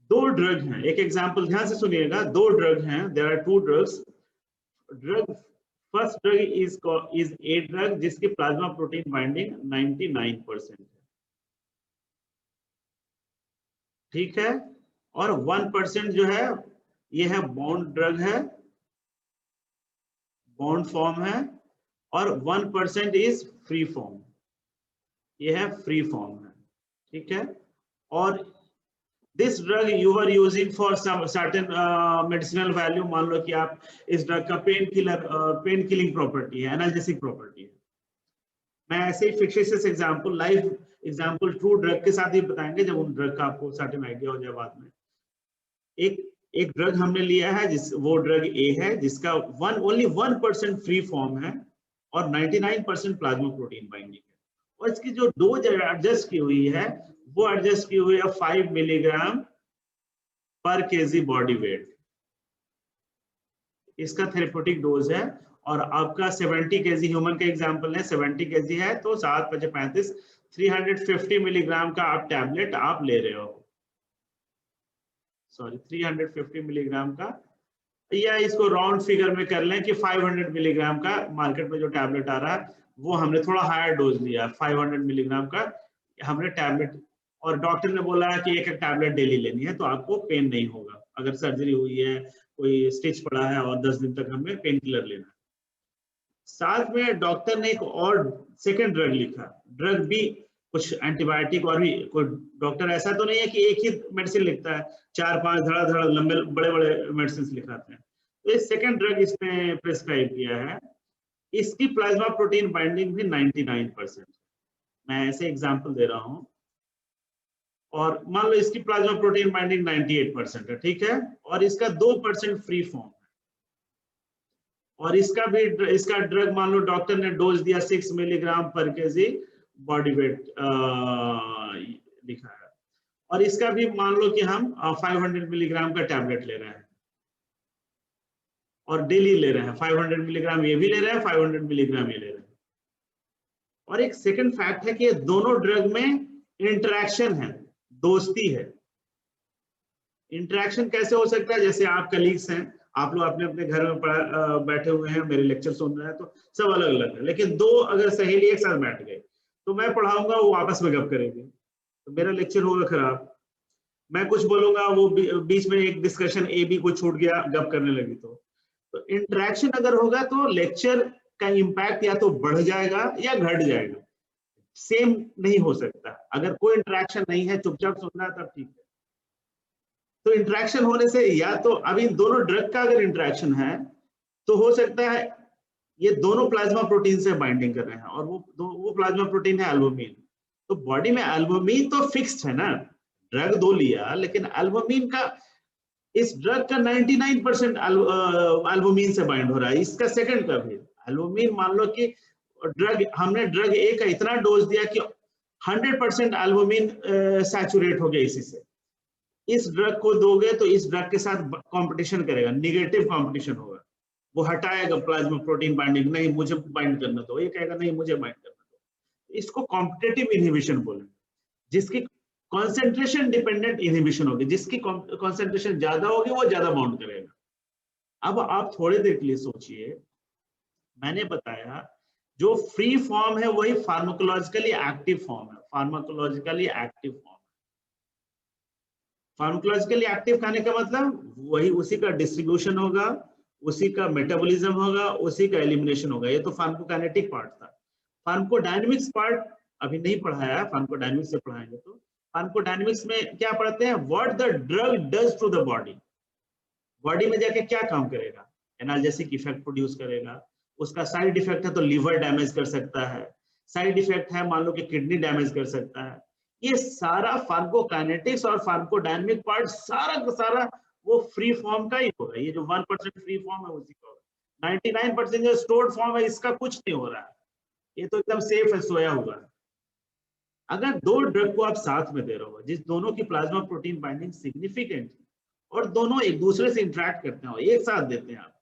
[SPEAKER 1] दो ड्रग हैं, एक एग्जांपल ध्यान से सुनिएगा, दो ड्रग हैं, there are two drugs. Drug first drug is a drug जिसकी प्लाज्मा प्रोटीन बाइंडिंग 99% है, ठीक है, और 1% जो है ये है बॉन्ड ड्रग है, बॉन्ड फॉर्म है, और 1% इज फ्री फॉर्म, ये है फ्री फॉर्म है, ठीक है। और this drug you are using for some certain medicinal value, मान लो कि आप इस ड्रग का पेन किलिंग प्रॉपर्टी है, एनाल्जेसिक प्रॉपर्टी है। मैं ऐसे ही fictitious example, live example true drug के साथ ही बताएंगे जब उन ड्रग का आपको सर्टेन आइडिया हो जाए बाद में। एक ड्रग हमने लिया है वो ड्रग ए है जिसका ओनली 1% फ्री फॉर्म है और 99% प्लाज्मा प्रोटीन बाइंडिंग है, और इसकी जो डोज एडजस्ट की हुई है वो एडजस्ट की हुई है 5 मिलीग्राम पर केजी बॉडी वेट, इसका थेरेप्यूटिक डोज है। और आपका 70 केजी ह्यूमन का एग्जांपल है, 70 केजी है तो 7 × 5 = 35, 350 मिलीग्राम का आप टैबलेट आप ले रहे हो, सॉरी 350 मिलीग्राम का, या इसको राउंड फिगर में कर लें कि 500 मिलीग्राम का मार्केट में जो टैबलेट आ रहा है वो हमने थोड़ा हायर डोज लिया, 500 मिलीग्राम का हमने टैबलेट, और डॉक्टर ने बोला है कि एक टैबलेट डेली लेनी है तो आपको पेन नहीं होगा। अगर सर्जरी हुई है, कोई स्टिच पड़ा है और 10 दिन तक हमें पेन किलर लेना है। साथ में डॉक्टर ने एक और सेकंड ड्रग लिखा, ड्रग भी कुछ एंटीबायोटिक, और भी कोई डॉक्टर ऐसा तो नहीं है कि एक ही मेडिसिन लिखता है, 4-5 धड़ा लंबे बड़े बड़े मेडिसिन लिखाते हैं। तो एक सेकंड ड्रग इसने प्रिस्क्राइब किया है, इसकी प्लाज्मा प्रोटीन बाइंडिंग भी 99%। मैं ऐसे एग्जांपल दे रहा हूं, और मान लो इसकी प्लाज्मा प्रोटीन बाइंडिंग 98% है, ठीक है, और इसका 2% फ्री फॉर्म है, और इसका ड्रग मान लो डॉक्टर ने डोज दिया 6 मिलीग्राम पर केजी बॉडी वेट लिखा है, और इसका भी मान लो कि हम 500 मिलीग्राम का टैबलेट ले रहे हैं और डेली ले रहे हैं, 500 मिलीग्राम ये भी ले रहे हैं, 500 मिलीग्राम ये ले रहे हैं। और एक सेकंड फैक्ट है कि ये दोनों ड्रग में इंटरेक्शन है, दोस्ती है। इंटरेक्शन कैसे हो सकता है, जैसे आप कलीग्स हैं, आप लोग अपने अपने घर में बैठे हुए हैं, मेरे लेक्चर सुन रहे हैं, तो सब अलग अलग है, लेकिन दो अगर सहेली एक साथ बैठ गए तो मैं पढ़ाऊंगा, वो आपस में गप करेंगे, तो मेरा लेक्चर होगा खराब। मैं कुछ बोलूंगा, वो बीच में एक डिस्कशन ए बी कुछ छूट गया, गप करने लगी, तो इंटरेक्शन अगर होगा तो लेक्चर का इम्पैक्ट या तो बढ़ जाएगा या घट जाएगा, सेम नहीं हो सकता। अगर कोई इंटरेक्शन नहीं है, चुपचाप सुनना है, तब ठीक है। तो इंटरेक्शन होने से, या तो अभी दोनों ड्रग का अगर इंटरेक्शन है तो हो सकता है ये दोनों प्लाज्मा प्रोटीन से बाइंडिंग कर रहे हैं, और वो प्लाज्मा प्रोटीन है एल्बुमिन। तो बॉडी में एल्बुमिन तो फिक्स्ड है ना, ड्रग दो लिया, लेकिन एल्बुमिन का, इस ड्रग का 99% एल्बुमिन से बाइंड हो रहा है, इसका सेकंड का भी एल्बुमिन, मान लो कि हमने ड्रग ए का इतना डोज दिया कि 100% एल्बुमिन सैचुरेट हो गया इसी से। इस ड्रग को दोगे तो इस ड्रग के साथ कंपटीशन करेगा, निगेटिव कंपटीशन होगा, वो हटाएगा प्लाज्मा प्रोटीन बाइंडिंग, नहीं मुझे बाइंड करना दो, ये कहेगा नहीं मुझे बाइंड करना दो। इसको कॉम्पिटिटिव इनहिबिशन बोलेंगे, जिसकी कॉन्सेंट्रेशन डिपेंडेंट इनहिबिशन होगी, जिसकी कॉन्सेंट्रेशन ज्यादा होगी वो ज्यादा बाउंड करेगा। अब आप थोड़ी देर के लिए सोचिए, मैंने बताया जो फ्री फॉर्म है वही फार्माकोलॉजिकली एक्टिव फॉर्म है, pharmacologically active form. Pharmacologically active कहने का मतलब वही, उसी का डिस्ट्रीब्यूशन होगा, उसी का मेटाबॉलिज्म होगा, उसी का एलिमिनेशन होगा। ये तो फार्माकोकाइनेटिक पार्ट था। फार्माकोडायनेमिक्स पार्ट अभी नहीं पढ़ाया, फार्माकोडायनेमिक्स से पढ़ाएंगे। तो फार्माकोडायनेमिक्स में क्या पढ़ते हैं, what the drug does to the body, body में जाके क्या काम करेगा, एनाल्जेसिक इफेक्ट प्रोड्यूस करेगा, उसका साइड इफेक्ट है तो लीवर डैमेज कर सकता है, साइड इफेक्ट है मान लो कि किडनी डैमेज कर सकता है। ये सारा फार्माकोकाइनेटिक्स और फार्माकोडायनेमिक पार्ट सारा का सारा वो फ्री फॉर्म का ही होगा। ये जो 1% फ्री फॉर्म है उसी का होगा, 99% जो स्टोर्ड फॉर्म है इसका कुछ नहीं हो रहा है, ये तो एकदम सेफ है, सोया हुआ है। अगर दो ड्रग को आप साथ में दे रहे हो, जिस दोनों की प्लाज्मा प्रोटीन बाइंडिंग सिग्निफिकेंट है और दोनों एक दूसरे से इंटरेक्ट करते हैं और एक साथ देते हैं आप,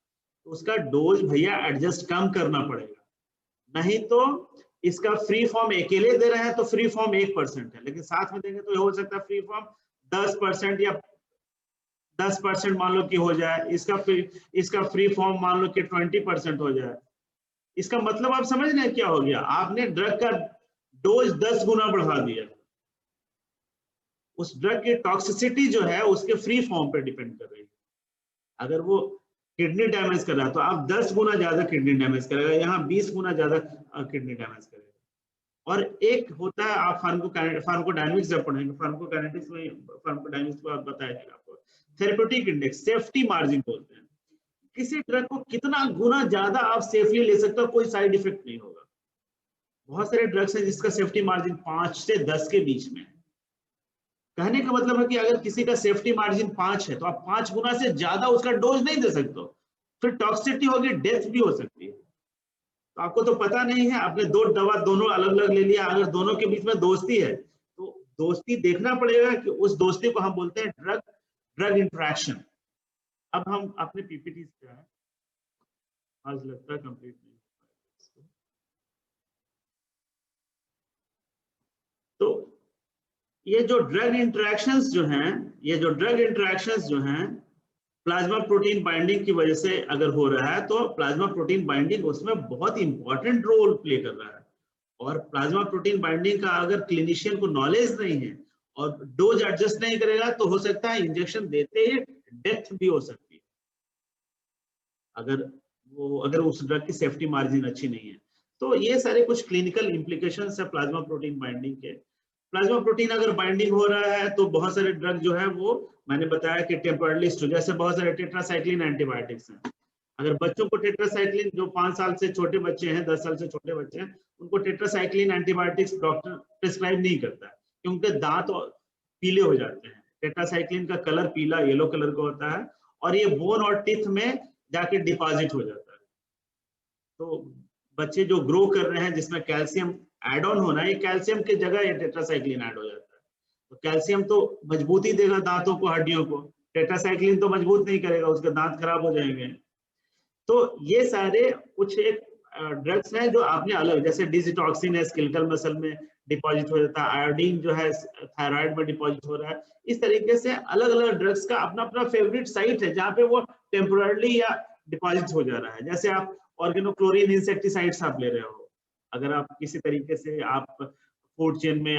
[SPEAKER 1] तो उसका डोज भैया एडजस्ट कम करना पड़ेगा, नहीं तो इसका फ्री फॉर्म अकेले दे रहे हैं तो फ्री फॉर्म 1% है, लेकिन साथ में देंगे तो हो सकता है फ्री फॉर्म 10% या 10% मान लो कि हो जाए, इसका फ्री फॉर्म मान लो कि 20% हो जाए। इसका मतलब आप समझ रहे हैं क्या हो गया, आपने ड्रग का डोज 10 गुना बढ़ा दिया। उस ड्रग की टॉक्सिसिटी जो है उसके फ्री फॉर्म पे डिपेंड कर रही है। अगर वो किडनी डैमेज कर रहा है तो आप 10 गुना ज्यादा किडनी डैमेज करेगा, यहाँ 20 गुना ज्यादा किडनी डैमेज करेगा। और एक होता है, आप फार्माकोडायनामिक्स जब पढ़ेंगे, फार्माकोडायनामिक्स को आप बताएंगे आपको थेरेप्यूटिक इंडेक्स, सेफ्टी मार्जिन बोलते हैं। किसी ड्रग को कितना गुना ज्यादा आप सेफली ले सकते हो, कोई साइड इफेक्ट नहीं होगा। बहुत सारे ड्रग्स हैं जिसका सेफ्टी मार्जिन 5 से 10 के बीच में है। कहने का मतलब है कि अगर किसी का सेफ्टी मार्जिन 5 है तो आप 5 गुना से ज्यादा उसका डोज नहीं दे सकते, फिर टॉक्सिसिटी होगी, डेथ भी हो सकती है। तो आपको तो पता नहीं है, आपने 2 दवा दोनों अलग अलग ले लिया, अगर दोनों के बीच में दोस्ती है तो दोस्ती देखना पड़ेगा कि उस दोस्ती को हम बोलते हैं ड्रग इंटरेक्शन। अब हम अपने पीपीटी से जाए, आज लगता है कंप्लीट नहीं। तो ये जो ड्रग इंटरेक्शंस जो हैं प्लाज्मा प्रोटीन बाइंडिंग की वजह से अगर हो रहा है, तो प्लाज्मा प्रोटीन बाइंडिंग उसमें बहुत इंपॉर्टेंट रोल प्ले कर रहा है। और प्लाज्मा प्रोटीन बाइंडिंग का अगर क्लिनिशियन को नॉलेज नहीं है और डोज एडजस्ट नहीं करेगा तो हो सकता है इंजेक्शन देते ही डेथ भी हो सकती है, अगर उस ड्रग की सेफ्टी मार्जिन अच्छी नहीं है। तो ये सारे कुछ क्लिनिकल इंप्लीकेशंस है प्लाज्मा प्रोटीन बाइंडिंग के। प्लाज्मा प्रोटीन अगर बाइंडिंग हो रहा है तो बहुत सारे ड्रग जो है वो मैंने बताया कि टेम्परली, जैसे बहुत सारे टेट्रासाइक्लिन एंटीबायोटिक्स हैं। अगर बच्चों को टेट्रासाइक्लिन, जो 5 साल से छोटे बच्चे हैं, 10 साल से छोटे बच्चे हैं, उनको टेट्रासाइक्लिन एंटीबायोटिक्स डॉक्टर प्रिस्क्राइब नहीं करता है क्योंकि दांत पीले हो जाते हैं। टेट्रासाइक्लिन का कलर पीला, येलो कलर का होता है और ये बोन और टीथ में जाके डिपॉजिट हो जाता है। तो बच्चे जो ग्रो कर रहे हैं जिसमें कैल्शियम एड ऑन होना है, कैल्शियम की जगह ये टेट्रासाइक्लिन ऐड हो जाता है। तो कैल्शियम तो मजबूती देगा दांतों को, हड्डियों को, टेट्रासाइक्लिन तो मजबूत नहीं करेगा, उसके दांत खराब हो जाएंगे। तो ये सारे कुछ एक ड्रग्स हैं जो आपने अलग, जैसे डिजिटॉक्सिन है, स्केलेटल मसल में डिपॉजिट हो जाता है, आयोडीन जो है थायराइड में डिपॉजिट हो रहा है। इस तरीके से अलग अलग ड्रग्स का अपना अपना फेवरेट साइट है जहाँ पे वो टेम्पोरली या डिपॉजिट हो जा रहा है। जैसे आप ऑर्गेनोक्लोरीन इंसेक्टिसाइड्स आप ले रहे हो, अगर आप किसी तरीके से आप फूड चेन में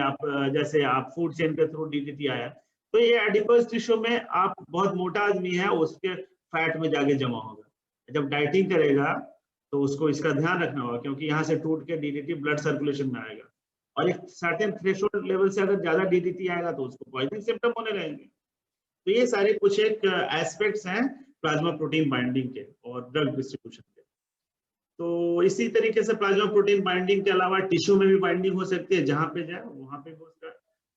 [SPEAKER 1] जैसे आप फूड चेन के थ्रू डीडीटी आया, तो ये एडिपोज टिश्यू में आप बहुत मोटा आदमी है उसके फैट में जाके जमा होगा। जब डाइटिंग करेगा तो उसको इसका ध्यान रखना होगा क्योंकि यहाँ से टूट के डीडीटी ब्लड सर्कुलेशन में आएगा और एक सर्टेन थ्रेशोल्ड लेवल से अगर ज्यादा डीडीटी आएगा तो उसको पॉइजनिंग सिम्टम होने लगेंगे। तो ये सारे कुछ एक एस्पेक्ट्स हैं प्लाज्मा प्रोटीन बाइंडिंग के और ड्रग डिस्ट्रीब्यूशन के। तो इसी तरीके से प्लाज्मा प्रोटीन बाइंडिंग के अलावा टिश्यू में भी बाइंडिंग हो सकती है, जहां पे जाए वहां पे भी उसका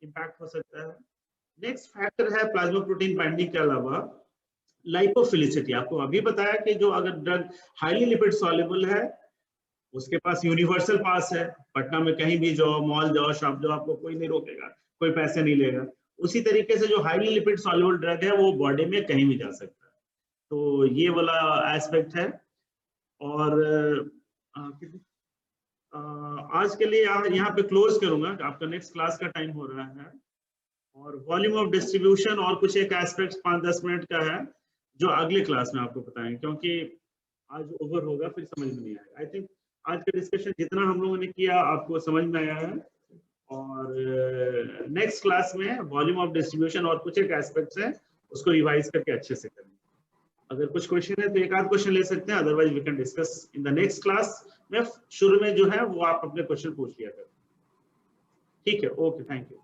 [SPEAKER 1] इम्पैक्ट हो सकता है। नेक्स्ट फैक्टर है प्लाज्मा प्रोटीन बाइंडिंग के अलावा लाइपोफिलिसिटी। आपको अभी बताया कि जो अगर ड्रग हाईली लिपिड सॉल्युबल है उसके पास यूनिवर्सल पास है, पटना में कहीं भी जाओ, मॉल जाओ, शॉप जाओ, आपको कोई नहीं रोकेगा, कोई पैसे नहीं लेगा। उसी तरीके से जो हाईली लिपिड सॉल्युबल ड्रग है वो बॉडी में कहीं भी जा सकता है। तो ये वाला एस्पेक्ट है। और आज के लिए यहाँ पे क्लोज करूंगा, आपका नेक्स्ट क्लास का टाइम हो रहा है। और वॉल्यूम ऑफ डिस्ट्रीब्यूशन और कुछ एक एस्पेक्ट 5-10 मिनट का है जो अगले क्लास में आपको बताएंगे, क्योंकि आज ओवर होगा फिर समझ में नहीं आएगा। आई थिंक आज का डिस्कशन जितना हम लोगों ने किया आपको समझ में आया है। और नेक्स्ट क्लास में वॉल्यूम ऑफ डिस्ट्रीब्यूशन और कुछ एक एस्पेक्ट्स हैं उसको रिवाइज करके अच्छे से करेंगे। अगर कुछ क्वेश्चन है तो एक आध क्वेश्चन ले सकते हैं, otherwise we can discuss in the next class में। शुरू में जो है वो आप अपने क्वेश्चन पूछ लिया करें। ठीक है, ओके, थैंक यू।